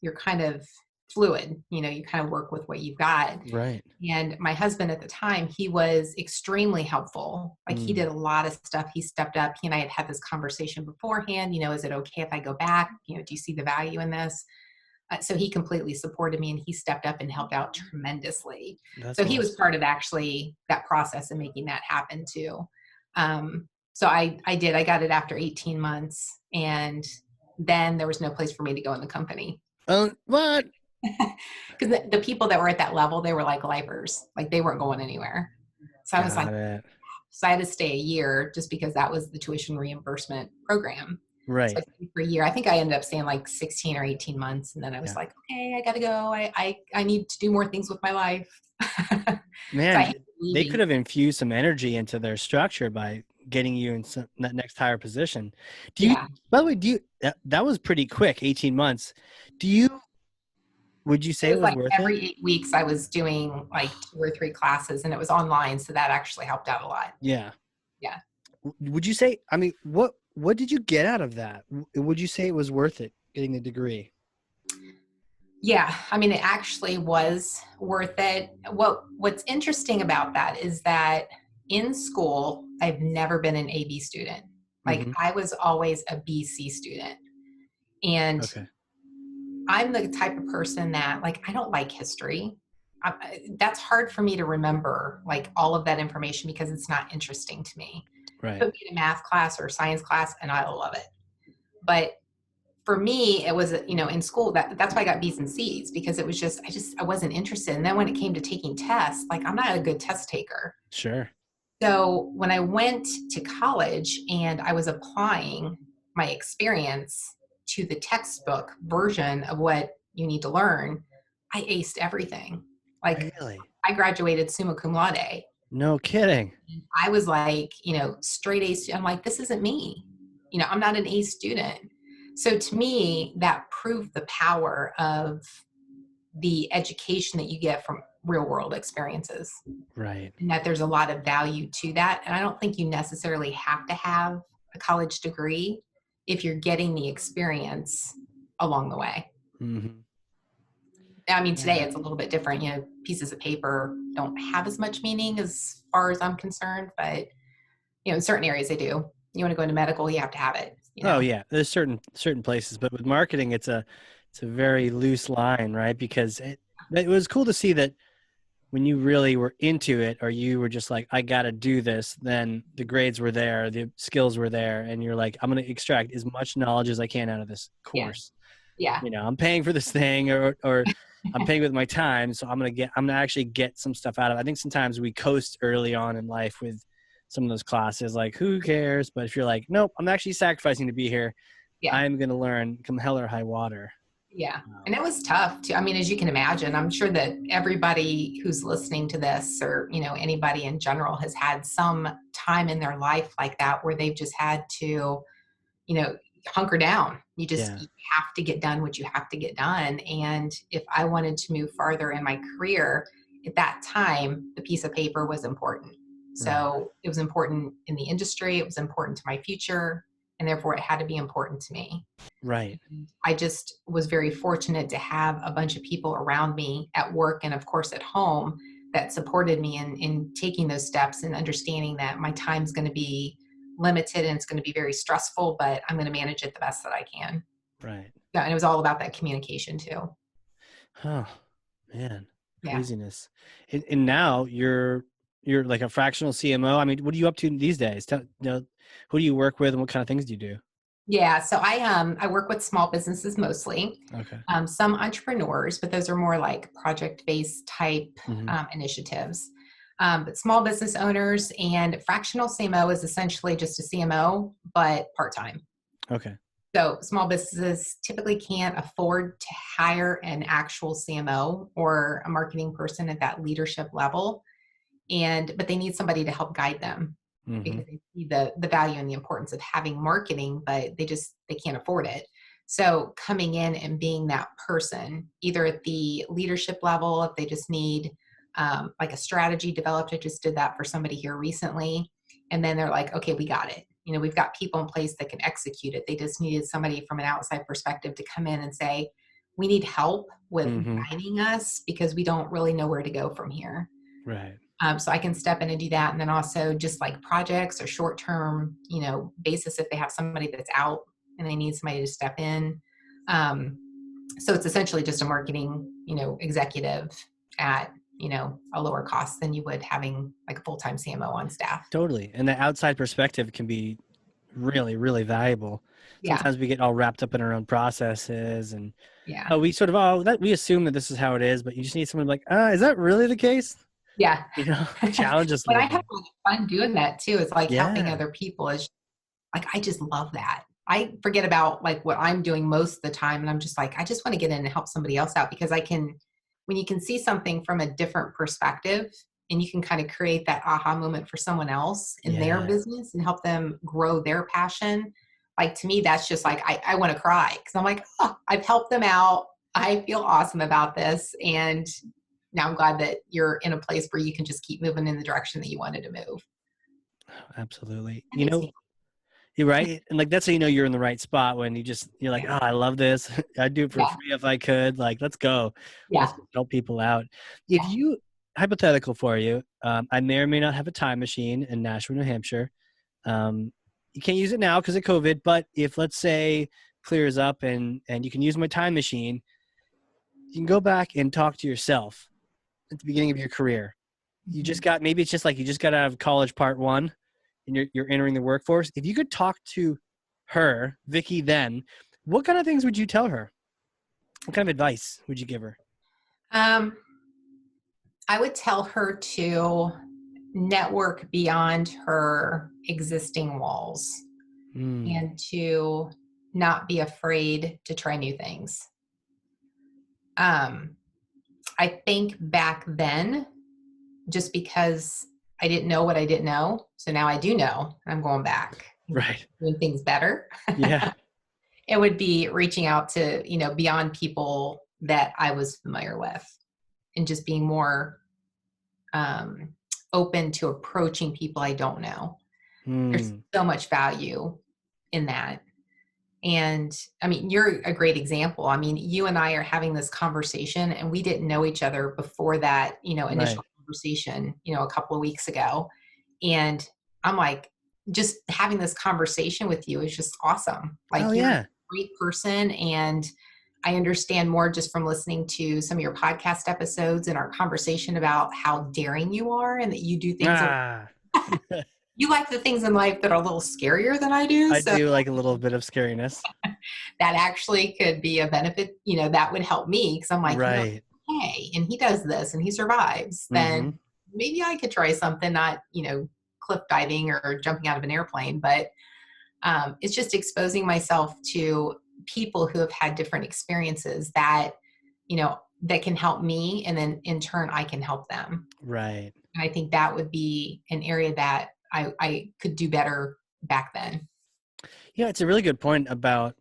you're kind of fluid, you kind of work with what you've got. Right. And my husband at the time, he was extremely helpful. Like he Mm. did a lot of stuff. He stepped up. He and I had had this conversation beforehand. Is it okay if I go back? Do you see the value in this? So he completely supported me and he stepped up and helped out tremendously. That's So he was awesome. part of actually that process and making that happen too. So I did. I got it after 18 months, and then there was no place for me to go in the company Oh, what? because the people that were at that level, they were like lifers, like they weren't going anywhere. So I was like, Got it. so I had to stay a year just because that was the tuition reimbursement program. So I Right. stayed for a year. I think I ended up staying like 16 or 18 months. And then I was Yeah. like, okay, I got to go. I need to do more things with my life. So I Man, hated they could leaving. have infused some energy into their structure by getting you in that next higher position. Do you, Yeah. by the way, that was pretty quick, 18 months. Do you, would you It say it was was like worth it? every 8 weeks I was doing like 2 or 3 classes and it was online. So that actually helped out a lot. Yeah. Yeah. Would you say, I mean, what did you get out of that? Would you say it was worth it getting the degree? Yeah, I mean, it actually was worth it. What's interesting about that is that in school, I've never been an AB student. Like Hmm. I was always a BC student. And Okay. I'm the type of person that like I don't like history. That's hard for me to remember like all of that information because it's not interesting to me. Right. Put me in a math class or science class and I'll love it. But for me, it was, in school that's why I got B's and C's because it was I wasn't interested. And then when it came to taking tests, like I'm not a good test taker. Sure. So when I went to college and I was applying my experience to the textbook version of what you need to learn, I aced everything. Like Really? I graduated summa cum laude. No kidding. I was like, straight A's. I'm like, this isn't me. I'm not an A student. So to me, that proved the power of the education that you get from real world experiences Right. and that there's a lot of value to that. And I don't think you necessarily have to have a college degree if you're getting the experience along the way. Mm-hmm. I mean, today Yeah. it's a little bit different. Pieces of paper don't have as much meaning as far as I'm concerned, but in certain areas they do. You want to go into medical, you have to have it. Oh yeah, there's certain places, but with marketing, it's a very loose line, right? Because it was cool to see that when you really were into it, or you were just like, I got to do this, then the grades were there, the skills were there, and you're like, I'm going to extract as much knowledge as I can out of this Yeah. course. Yeah. I'm paying for this thing, or I'm paying with my time, so I'm gonna actually get some stuff out of it. I think sometimes we coast early on in life with some of those classes, like who cares? But if you're like, nope, I'm actually sacrificing to be here, Yeah. I'm gonna learn come hell or high water. Yeah. And it was tough too. I mean, as you can imagine, I'm sure that everybody who's listening to this, or, anybody in general, has had some time in their life like that where they've just had to, you know, hunker down. You Yeah. have to get done what you have to get done. And if I wanted to move farther in my career at that time, the piece of paper was important. So Right. it was important in the industry. It was important to my future. And therefore it had to be important to me. Right. And I just was very fortunate to have a bunch of people around me at work and of course at home that supported me in taking those steps and understanding that my time's going to be limited and it's going to be very stressful, but I'm going to manage it the best that I can. Right. Yeah, and it was all about that communication too. Oh man, Yeah. craziness. And now you're like a fractional CMO. I mean, what are you up to these days? Who do you work with, and what kind of things do you do? Yeah. So I work with small businesses mostly, Okay. some entrepreneurs, but those are more like project-based type Mm-hmm. initiatives. But small business owners, and fractional CMO is essentially just a CMO, but part-time. Okay. So small businesses typically can't afford to hire an actual CMO or a marketing person at that leadership level. But they need somebody to help guide them Mm-hmm. because they see the value and the importance of having marketing, but they can't afford it. So coming in and being that person, either at the leadership level, if they just need like a strategy developed. I just did that for somebody here recently. And then they're like, okay, we got it. We've got people in place that can execute it. They just needed somebody from an outside perspective to come in and say, we need help with Mm-hmm. guiding us because we don't really know where to go from here. Right. So I can step in and do that. And then also just like projects or short-term, basis if they have somebody that's out and they need somebody to step in. Um, so it's essentially just a marketing, executive at, a lower cost than you would having like a full-time CMO on staff. Totally. And the outside perspective can be really, really valuable. Yeah. Sometimes we get all wrapped up in our own processes, and Yeah. we sort of that we assume that this is how it is, but you just need someone like, is that really the case? Yeah. Challenge us a But I little have bit. fun doing that too. It's like helping Yeah. other people is like, I just love that. I forget about like what I'm doing most of the time. And I'm just like, I just want to get in and help somebody else out because when you can see something from a different perspective and you can kind of create that aha moment for someone else in their Yeah. business and help them grow their passion. Like to me, that's just like, I want to cry because I'm like, oh, I've helped them out. I feel awesome about this. And now I'm glad that you're in a place where you can just keep moving in the direction that you wanted to move. Absolutely. That makes me You're right. And like, that's how you're in the right spot when you're like, yeah. oh, I love this. I'd do it for Yeah. free if I could. Like, let's go. Let's Yeah. help people out. If Yeah. you, hypothetical for you, I may or may not have a time machine in Nashville, New Hampshire. You can't use it now because of COVID, but if let's say clears up and you can use my time machine, you can go back and talk to yourself at the beginning of your career. Mhm. Maybe it's just like you just got out of college part one and you're entering the workforce. If you could talk to her, Vicki, then what kind of things would you tell her? What kind of advice would you give her? Um, I would tell her to network beyond her existing walls Mm, and to not be afraid to try new things. Um, I think back then, just because I didn't know what I didn't know, so now I do know, and I'm going back and right. doing things better. Yeah. It would be reaching out to, beyond people that I was familiar with and just being more um, open to approaching people I don't know. There's Mm, so much value in that. And I mean, you're a great example. I mean, you and I are having this conversation and we didn't know each other before that, Right. initial conversation, a couple of weeks ago. And I'm like, just having this conversation with you is just awesome. Oh Like you're a yeah. great person. And I understand more just from listening to some of your podcast episodes and our conversation about how daring you are and that you do things, Ah, you like the things in life that are a little scarier than I do. I So do like a little bit of scariness. that actually could be a benefit, that would help me because I'm like, Right. hey, and he does this and he survives, then Mm-hmm. maybe I could try something, not, cliff diving or jumping out of an airplane, but it's just exposing myself to people who have had different experiences that, that can help me. And then in turn, I can help them. Right. And I think that would be an area that I could do better back then. Yeah, it's a really good point about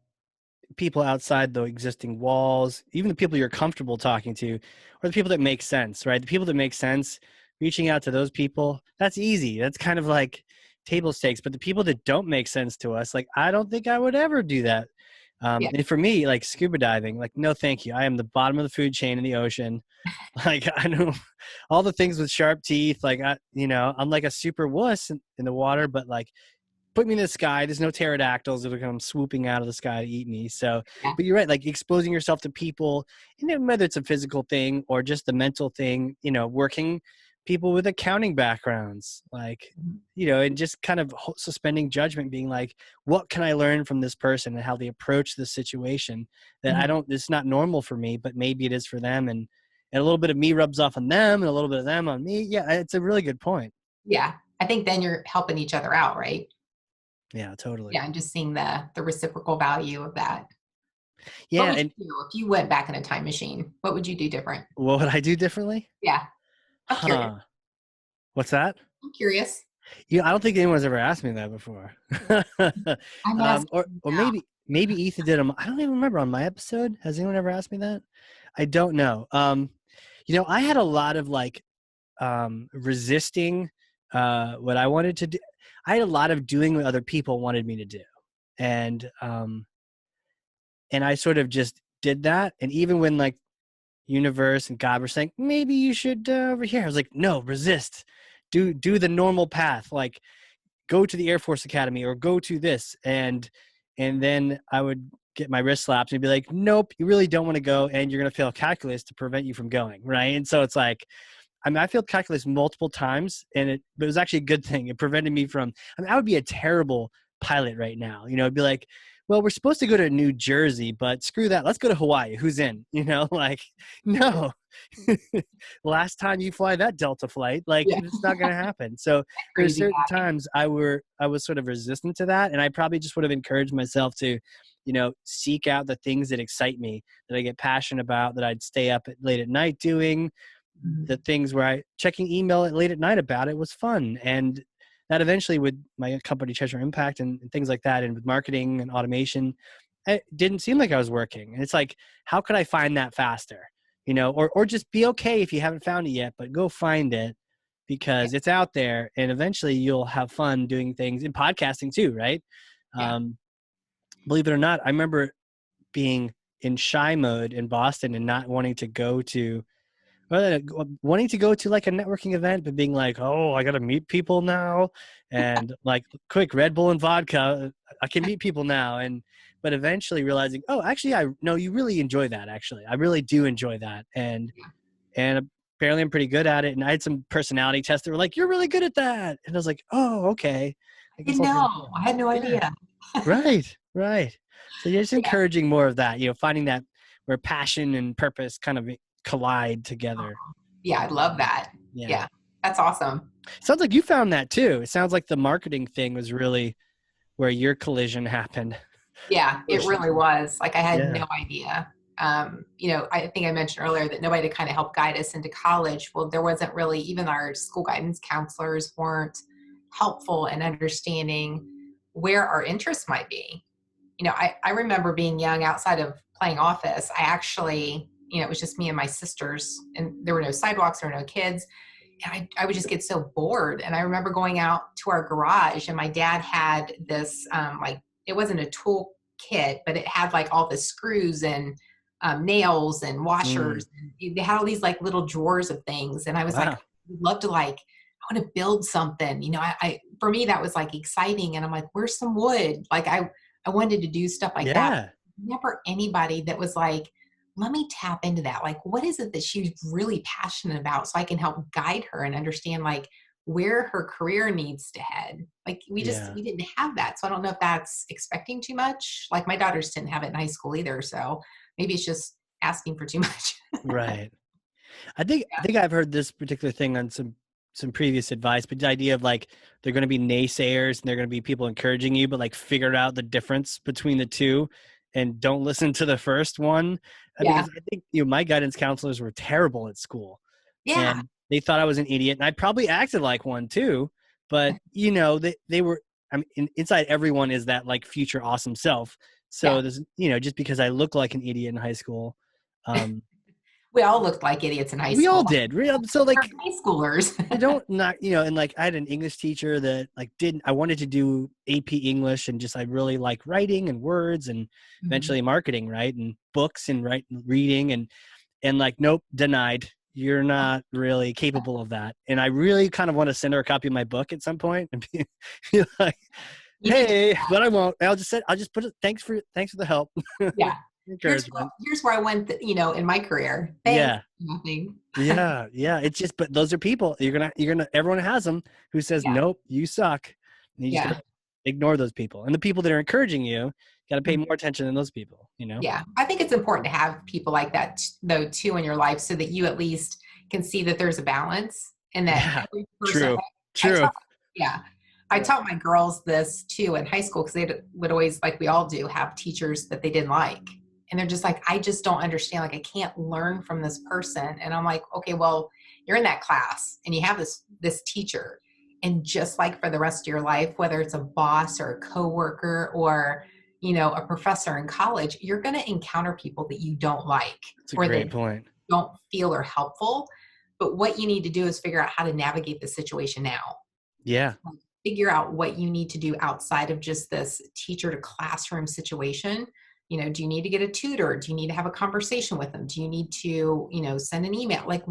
people outside the existing walls, even the people you're comfortable talking to, or the people that make sense, right? The people that make sense, reaching out to those people, that's easy. That's kind of like table stakes. But the people that don't make sense to us, like, I don't think I would ever do that. Yeah. And for me, like scuba diving, like, no, thank you. I am the bottom of the food chain in the ocean. Like, I know all the things with sharp teeth. Like, I'm like a super wuss in the water, but like, put me in the sky. There's no pterodactyls that will come swooping out of the sky to eat me. So, Yeah. but you're right. Like exposing yourself to people, whether it's a physical thing or just the mental thing, working people with accounting backgrounds, like, and just kind of suspending judgment, being like, what can I learn from this person and how they approach the situation that Mhm. it's not normal for me, but maybe it is for them. And a little bit of me rubs off on them and a little bit of them on me. Yeah. It's a really good point. Yeah. I think then you're helping each other out, right? Yeah, totally. Yeah, and just seeing the reciprocal value of that. What Yeah. would you And do if you went back in a time machine? What would you do different? what would I do differently? Yeah, I'm curious. Huh. What's that? I'm curious. I don't think anyone's ever asked me that before. I'm Or asking now. maybe Ethan did. I don't even remember on my episode. Has anyone ever asked me that? I don't know. I had a lot of like resisting what I wanted to do. I had a lot of doing what other people wanted me to do, and I sort of just did that. And even when like universe and God were saying, maybe you should over here, I was like, no, resist. Do the normal path. Like, go to the Air Force Academy or go to this. And then I would get my wrist slapped and be like, nope, you really don't want to go. And you're going to fail calculus to prevent you from going. Right. And so it's like, I failed calculus multiple times but it was actually a good thing. It prevented me from, I would be a terrible pilot right now. It'd be like, well, we're supposed to go to New Jersey, but screw that. Let's go to Hawaii. Who's in? Like, no. Last time you fly that Delta flight, like Yeah, it's not going to happen. So there's crazy certain guy. times I was sort of resistant to that. And I probably just would have encouraged myself to, seek out the things that excite me, that I get passionate about, that I'd stay up late at night doing. The Mhm. things where checking email late at night about it was fun. And that eventually with my company Treasure Impact and things like that, and with marketing and automation, it didn't seem like I was working. And it's like, how could I find that faster? Or just be okay if you haven't found it yet, but go find it Yeah, because it's out there, and eventually you'll have fun doing things in podcasting too, right? yeah. Um, Believe it or not, I remember being in shy mode in Boston and not wanting to go to wanting to go to like a networking event, but being like, oh, I got to meet people now. And like, quick, Red Bull and vodka. I can meet people now. But eventually realizing, oh, actually, no, you really enjoy that. Actually, I really do enjoy that. And apparently I'm pretty good at it. And I had some personality tests that were like, you're really good at that. And I was like, oh, okay. I I guess didn't I'll give it a know. go. I had no Yeah. idea. Right. Right. So you're just Yeah. encouraging more of that, finding that where passion and purpose kind of collide together. Yeah, I love that. Yeah. Yeah, that's awesome. Sounds like you found that too. It sounds like the marketing thing was really where your collision happened. Yeah, it Pushed really you. was. Like I had Yeah. no idea. I think I mentioned earlier that nobody to kind of help guide us into college. Well, there wasn't really, even our school guidance counselors weren't helpful in understanding where our interests might be. I remember being young outside of playing office. I actually, it was just me and my sisters, and there were no sidewalks, there were no kids. And I would just get so bored. And I remember going out to our garage, and my dad had this, like, it wasn't a tool kit, but it had like all the screws and nails and washers. And they had all these like little drawers of things. And I was like, Wow. I'd love to like, I want to build something, you know, for me, that was like exciting. And I'm like, where's some wood? Like I wanted to do stuff like that. Yeah. Never anybody that was like, let me tap into that. Like, what is it that she's really passionate about so I can help guide her and understand like where her career needs to head. Like we didn't have that. So I don't know if that's expecting too much. Like my daughters didn't have it in high school either. So maybe it's just asking for too much. Right. I think I've heard this particular thing on some previous advice, but the idea of like they're going to be naysayers and they're going to be people encouraging you, but like figure out the difference between the two and don't listen to the first one. Yeah. Because I think my guidance counselors were terrible at school, Yeah. and they thought I was an idiot, and I probably acted like one too. But they were. I mean, inside everyone is that like future awesome self. So there's just because I look like an idiot in high school. We all looked like idiots in high school. We all did. So like high schoolers. you don't not, and like I had an English teacher that like I wanted to do AP English and just, I really like writing and words and eventually marketing, right? And books and reading and like, nope, denied. You're not really capable of that. And I really kind of want to send her a copy of my book at some point and be like, hey, but I won't. I'll just put it. Thanks for the help. Yeah. Here's where I went, in my career. Thanks. Yeah. Yeah. It's just, but those are people everyone has them who says, nope, you suck. And you just gotta ignore those people. And the people that are encouraging you, got to pay more attention than those people, Yeah. I think it's important to have people like that though, too, in your life so that you at least can see that there's a balance and that every person. True. I taught my girls this too in high school because they would always, like we all do, have teachers that they didn't like. And they're just like, I just don't understand. Like, I can't learn from this person. And I'm like, okay, well, you're in that class and you have this teacher. And just like for the rest of your life, whether it's a boss or a coworker or, a professor in college, you're going to encounter people that you don't like. That's a great point. Don't feel are helpful. But what you need to do is figure out how to navigate the situation now. Yeah. Figure out what you need to do outside of just this teacher to classroom situation. Do you need to get a tutor? Do you need to have a conversation with them? Do you need to, send an email? Like,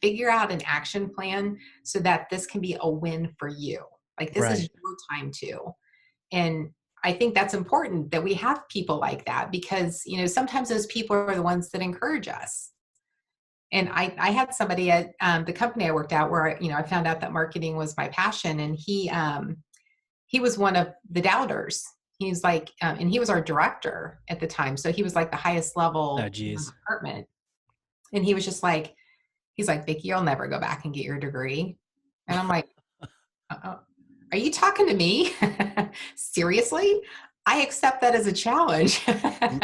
figure out an action plan so that this can be a win for you. Like, this is your time too. And I think that's important that we have people like that because, sometimes those people are the ones that encourage us. And I had somebody at the company I worked at where, I found out that marketing was my passion. And he was one of the doubters. He's like, and he was our director at the time. So he was like the highest level in the department. And he was just like, he's like, Vicki, you'll never go back and get your degree. And I'm like, are you talking to me? Seriously? I accept that as a challenge.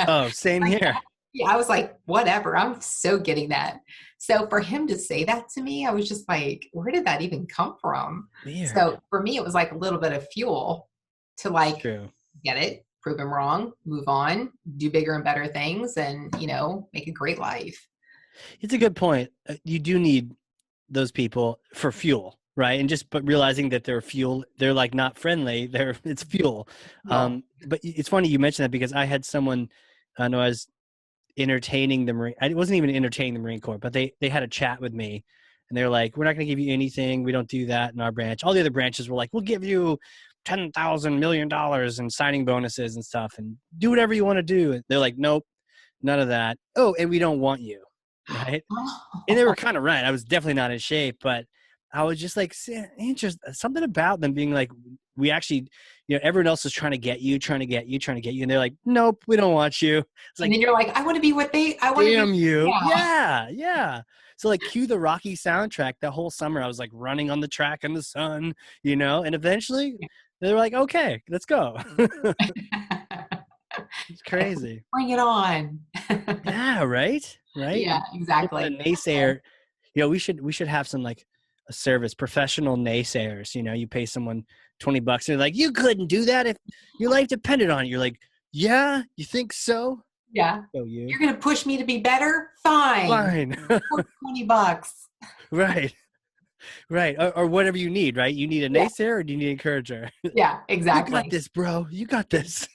Oh, same here. Yeah, I was like, whatever. I'm so getting that. So for him to say that to me, I was just like, where did that even come from? Weird. So for me, it was like a little bit of fuel to like get it, prove him wrong, move on, do bigger and better things, and make a great life. It's a good point. You do need those people for fuel, right? And but realizing that they're fuel, they're like not friendly. It's fuel. But it's funny you mentioned that because I had someone, I know I was entertaining the Marine. I wasn't even entertaining the Marine Corps, but they had a chat with me, and they're like, "We're not going to give you anything. We don't do that in our branch." All the other branches were like, "We'll give you $10,000 million in signing bonuses and stuff, and do whatever you want to do." And they're like, "Nope, none of that. Oh, and we don't want you." Right? And they were kind of right. I was definitely not in shape, but I was just like, something about them being like, we actually, everyone else is trying to get you. And they're like, nope, we don't want you. It's like, and then you're like, I want to be what I want to be. Damn you. Yeah. So like cue the Rocky soundtrack. That whole summer I was like running on the track in the sun, and eventually they were like, okay, let's go. It's crazy. Bring it on. Yeah, right? Yeah, exactly. A naysayer, we should have some like a service, professional naysayers. You pay someone $20 and they're like, you couldn't do that if your life depended on it. You're like, yeah, you think so? Yeah. So you're gonna push me to be better? Fine. $20. Right. Or whatever you need, right? You need a naysayer or do you need an encourager? Yeah, exactly. You got this, bro. You got this.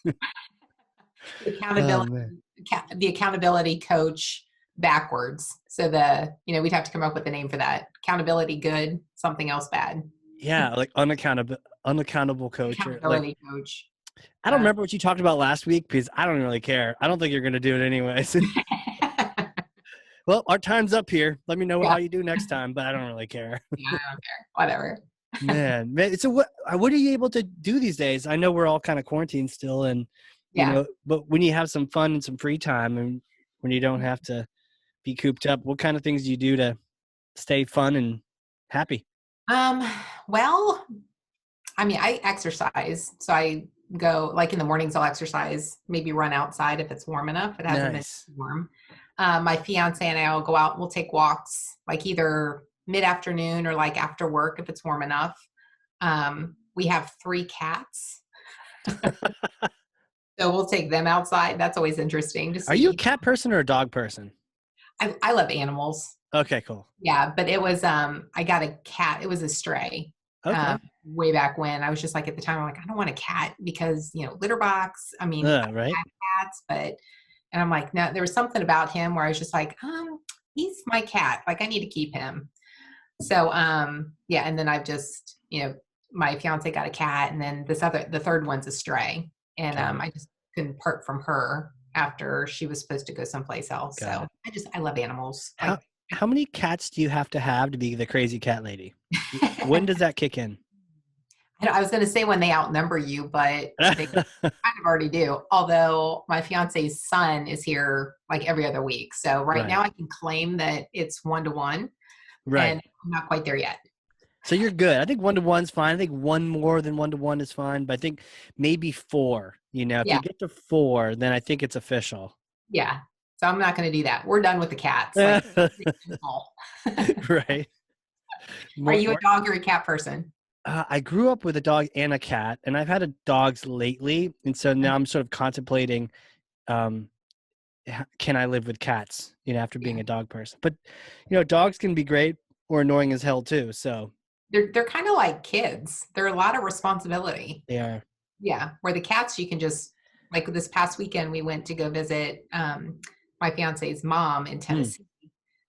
The Oh accountability, man. the accountability coach backwards. So we'd have to come up with a name for that. Accountability good, something else bad. Yeah, like unaccountable coach, or like Accountability coach. I don't remember what you talked about last week because I don't really care. I don't think you're gonna do it anyways. Well, our time's up here. Let me know Yeah. how you do next time, but I don't really care. Yeah, I don't care. Whatever. Man. So what are you able to do these days? I know we're all kind of quarantined still, and Yeah. but when you have some fun and some free time, and when you don't have to be cooped up, what kind of things do you do to stay fun and happy? Um, well, I mean, I exercise. So I go like in the mornings, I'll exercise, maybe run outside if it's warm enough. It hasn't been Nice. warm. My fiance and I will go out, we'll take walks like either mid-afternoon or like after work if it's warm enough. We have 3 cats. So we'll take them outside. That's always interesting to Are you a see. cat person or a dog person? I love animals. Okay, cool. Yeah, but it was I got a cat. It was a stray. Okay. Way back when I was just like at the time I'm like I don't want a cat because litter box. I mean I Right. have cats, but and I'm like no, there was something about him where I was just like he's my cat. Like I need to keep him. So yeah, and then I've just my fiance got a cat, and then the third one's a stray, and Got it. I just couldn't part from her after she was supposed to go someplace else. Got So it. I love animals. How Like how many cats do you have to be the crazy cat lady? When does that kick in? I was going to say when they outnumber you, but they kind of already do. Although my fiance's son is here like every other week. So right Right. now I can claim that it's 1-to-1 Right. and I'm not quite there yet. So you're good. I think 1-to-1's fine. I think one more than 1-to-1 is fine, but I think maybe 4. If you Yeah. get to 4, then I think it's official. Yeah. So I'm not going to do that. We're done with the cats. Like, Right. are More, you a more. dog or a cat person? I grew up with a dog and a cat, and I've had dogs lately, and so now I'm sort of contemplating, um, can I live with cats? After Yeah. being a dog person. But dogs can be great or annoying as hell too. So They're kind of like kids. They're a lot of responsibility. they are. Yeah. Where the cats, you can just, like this past weekend, we went to go visit my fiance's mom in Hmm. Tennessee.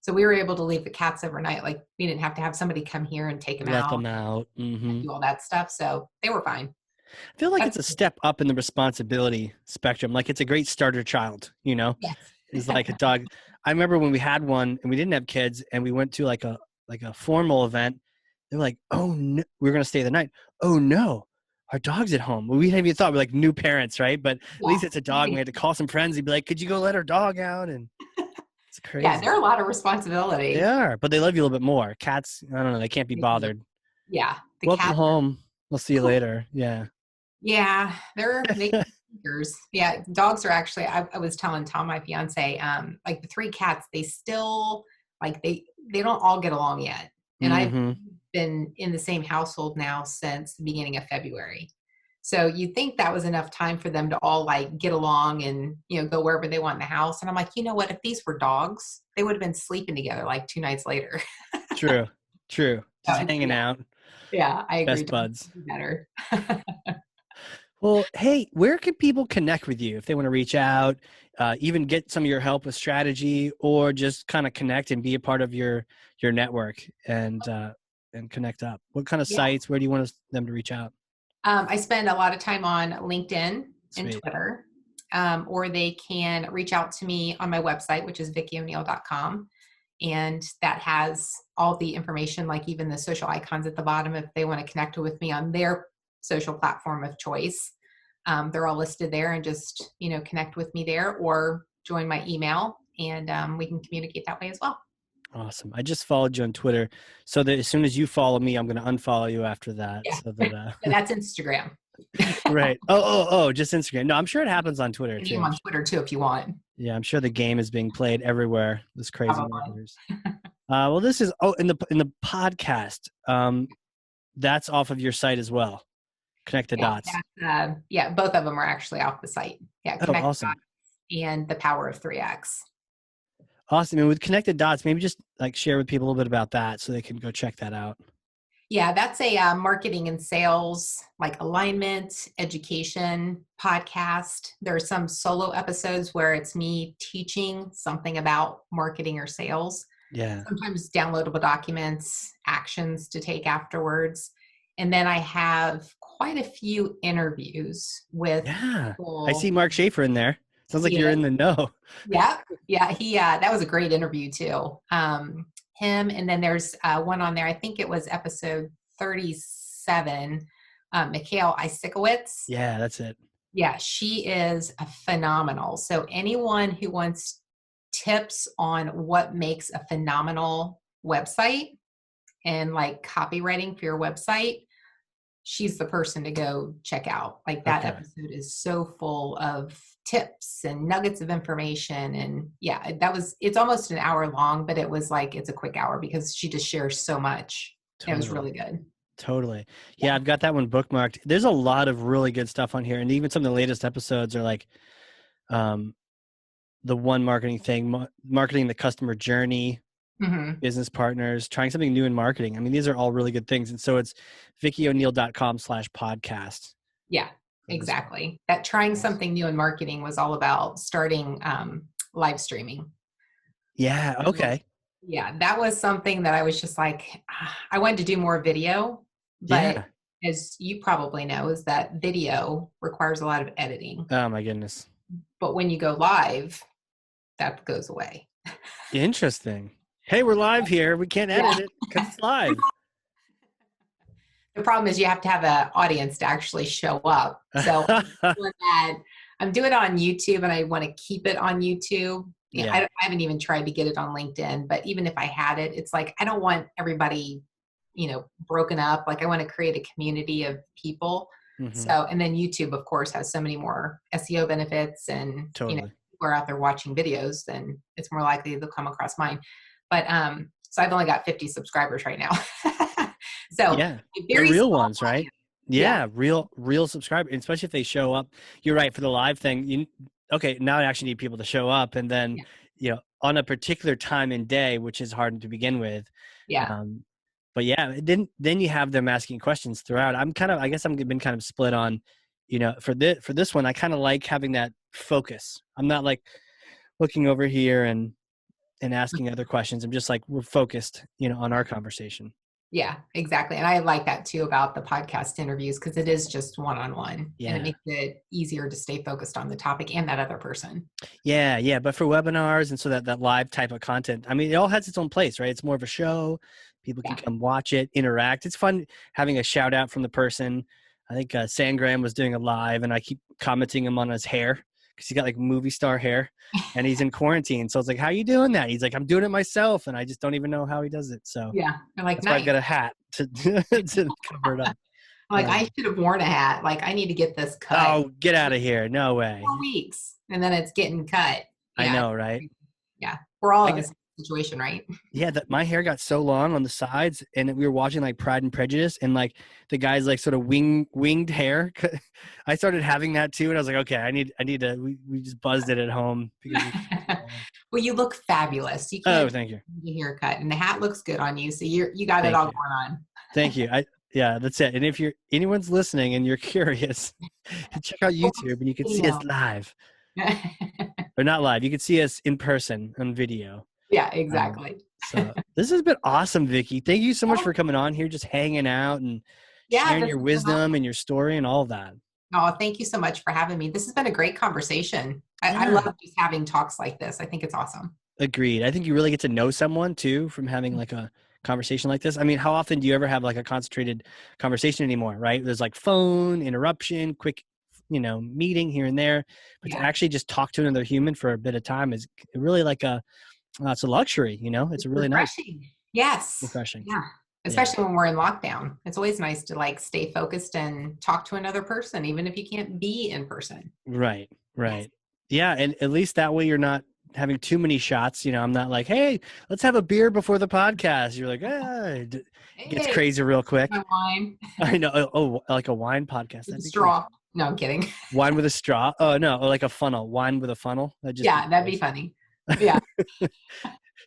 So we were able to leave the cats overnight. Like we didn't have to have somebody come here and take them Let out them out. and do all that stuff. So they were fine. I feel like That's it's a step up in the responsibility spectrum. Like it's a great starter child. yes. Is like a dog. I remember when we had one and we didn't have kids and we went to like a formal event. They're like, "Oh no, we're gonna stay the night. Oh no, our dog's at home." Well, we hadn't even thought we're like new parents, right? But at Yeah. least it's a dog. And we had to call some friends. He'd be like, "Could you go let our dog out?" And it's Yeah, crazy. they're a lot of They responsibility. are, but they love you a little bit more. Cats, I don't know. They can't be bothered. Yeah, the Welcome cats. home. We'll see you later. Yeah. Yeah, they can be thinkers. Yeah, dogs are actually. I was telling Tom, my fiance, like the 3 cats, they still like they don't all get along yet, and I've Mm-hmm. been in the same household now since the beginning of February. So you think that was enough time for them to all like get along and go wherever they want in the house. And I'm like, you know what? If these were dogs, they would have been sleeping together like 2 nights later. True. True. Just So, hanging yeah, out. yeah, I agree. Best Dogs buds. would be better. Well, hey, where can people connect with you if they want to reach out, even get some of your help with strategy, or just kind of connect and be a part of your network and connect up? What kind of Yeah. sites? Where do you want them to reach out? I spend a lot of time on LinkedIn and Sweet. Twitter, or they can reach out to me on my website, which is VickiO'Neill.com. And that has all the information, like even the social icons at the bottom, if they want to connect with me on their social platform of choice. They're all listed there and just, connect with me there or join my email and we can communicate that way as well. Awesome. I just followed you on Twitter, so that as soon as you follow me, I'm going to unfollow you after that. Yeah. So that And that's Instagram. right. Oh, just Instagram. No, I'm sure it happens on Twitter And too. I'm on Twitter too if you want. Yeah, I'm sure the game is being played everywhere. This crazy Probably. universe. Well, this is in the podcast. That's off of your site as well. Connect the Yeah, dots. yeah, both of them are actually off the site. Yeah, Oh, Connect the awesome. Dots and the Power of 3X. Awesome. And with connected dots, maybe just like share with people a little bit about that so they can go check that out. Yeah, that's a marketing and sales, like alignment, education podcast. There are some solo episodes where it's me teaching something about marketing or sales. Yeah. Sometimes downloadable documents, actions to take afterwards. And then I have quite a few interviews with Yeah. I see people. Mark Schaefer in there. Sounds like He you're is. in the know. Yeah. Yeah. That was a great interview too. Him. And then there's one on there. I think it was episode 37. Mikhail Isikowitz. Yeah, that's it. Yeah. She is a phenomenal. So anyone who wants tips on what makes a phenomenal website and like copywriting for your website, she's the person to go check out. Like that Okay. episode is so full of tips and nuggets of information. And yeah, it's almost an hour long, but it was like, it's a quick hour because she just shares so much. It was Totally. really good. Totally. Yeah, Yeah. I've got that one bookmarked. There's a lot of really good stuff on here. And even some of the latest episodes are like um, the one marketing thing, marketing the customer journey, Mm-hmm. business partners, trying something new in marketing. I mean, these are all really good things. And so it's VickiO'Neill.com/podcast. Yeah, exactly. That trying something new in marketing was all about starting live streaming. Yeah. Okay. Yeah, that was something that I was just like, I wanted to do more video, but Yeah. as you probably know, is that video requires a lot of editing. Oh my goodness. But when you go live, that goes away. Interesting. Hey, we're live here. We can't Yeah. edit it because it's live. The problem is you have to have an audience to actually show up. So I'm doing it on YouTube and I want to keep it on YouTube. Yeah. I haven't even tried to get it on LinkedIn, but even if I had it, it's like, I don't want everybody, broken up. Like I want to create a community of people. Mm-hmm. So, and then YouTube, of course, has so many more SEO benefits and, Totally. people are out there watching videos, then it's more likely they'll come across mine. But, so I've only got 50 subscribers right now. So yeah, the real ones, right? Yeah, real subscribers, especially if they show up. You're right, for the live thing. Okay, now I actually need people to show up, and then on a particular time and day, which is hard to begin with. Yeah. But yeah, then you have them asking questions throughout. I guess I'm been kind of split on, for this one, I kind of like having that focus. I'm not like looking over here and asking other questions. I'm just like, we're focused, on our conversation. Yeah, exactly. And I like that too about the podcast interviews because it is just one-on-one and it makes it easier to stay focused on the topic and that other person. Yeah. But for webinars and so that live type of content, I mean, it all has its own place, right? It's more of a show. People can come watch it, interact. It's fun having a shout out from the person. I think Sangram was doing a live and I keep commenting him on his hair because he's got like movie star hair and he's in quarantine. So I was like, how are you doing that? He's like, I'm doing it myself. And I just don't even know how he does it. So yeah, I'm like, that's why I've got a hat to cover it up. I'm like, I should have worn a hat. Like, I need to get this cut. Oh, get out of here. No way. 4 weeks. And then it's getting cut. Yeah. I know, right? Yeah. We're all in this situation, right? Yeah, my hair got so long on the sides, and we were watching like Pride and Prejudice, and like the guy's like sort of winged hair. I started having that too, and I was like, okay, I need to. We just buzzed it at home. Well, you look fabulous. You can't thank you. Your haircut and the hat looks good on you, so you got it all going on. Thank you. Yeah, that's it. And if anyone's listening and you're curious, check out YouTube and you can see us live. Or not live. You can see us in person on video. Yeah, exactly. So this has been awesome, Vicki. Thank you so much for coming on here, just hanging out and sharing your wisdom and your story and all of that. Oh, thank you so much for having me. This has been a great conversation. I love just having talks like this. I think it's awesome. Agreed. I think you really get to know someone too from having like a conversation like this. I mean, how often do you ever have like a concentrated conversation anymore, right? There's like phone interruption, quick, meeting here and there, but to actually just talk to another human for a bit of time is really like it's a luxury, it's a really refreshing. Nice. Yes. Refreshing. Yeah. Especially when we're in lockdown. It's always nice to like stay focused and talk to another person, even if you can't be in person. Right. Yes. Yeah. And at least that way you're not having too many shots. I'm not like, hey, let's have a beer before the podcast. You're like, it gets crazy real quick. My wine. I know. Oh, like a wine podcast. That'd be straw. Cool. No, I'm kidding. Wine with a straw. Oh no, like a funnel. Wine with a funnel. That'd be funny. Yeah.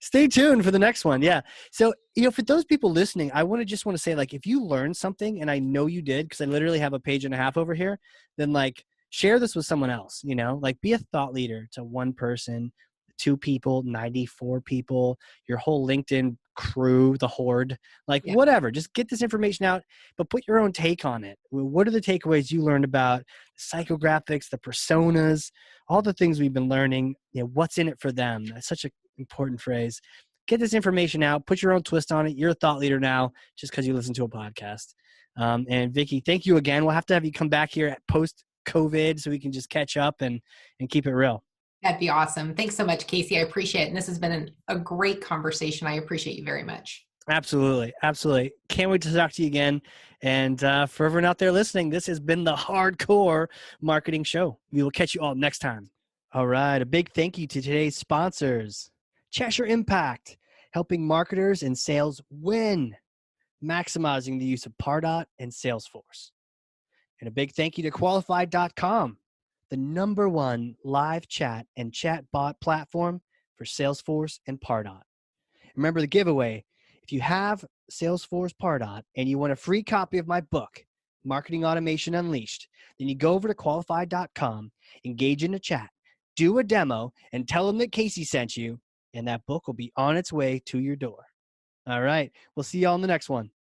Stay tuned for the next one. Yeah. So, for those people listening, I want to say, like, if you learned something, and I know you did, because I literally have a page and a half over here, then like share this with someone else, like be a thought leader to one person, 2 people, 94 people, your whole LinkedIn crew, the horde, like Yeah. whatever, just get this information out, but put your own take on it. What are the takeaways you learned about the psychographics, the personas, all the things we've been learning, what's in it for them? That's such an important phrase. Get this information out, put your own twist on it. You're a thought leader now just because you listen to a podcast. And Vicki, thank you again. We'll have to have you come back here at post-COVID so we can just catch up and keep it real. That'd be awesome. Thanks so much, Casey. I appreciate it. And this has been a great conversation. I appreciate you very much. Absolutely. Absolutely. Can't wait to talk to you again. And for everyone out there listening, this has been the Hardcore Marketing Show. We will catch you all next time. All right. A big thank you to today's sponsors. Cheshire Impact, helping marketers and sales win, maximizing the use of Pardot and Salesforce. And a big thank you to Qualified.com, the #1 live chat and chatbot platform for Salesforce and Pardot. Remember the giveaway. If you have Salesforce Pardot and you want a free copy of my book, Marketing Automation Unleashed, then you go over to Qualified.com, engage in a chat, do a demo, and tell them that Casey sent you, and that book will be on its way to your door. All right. We'll see you all in the next one.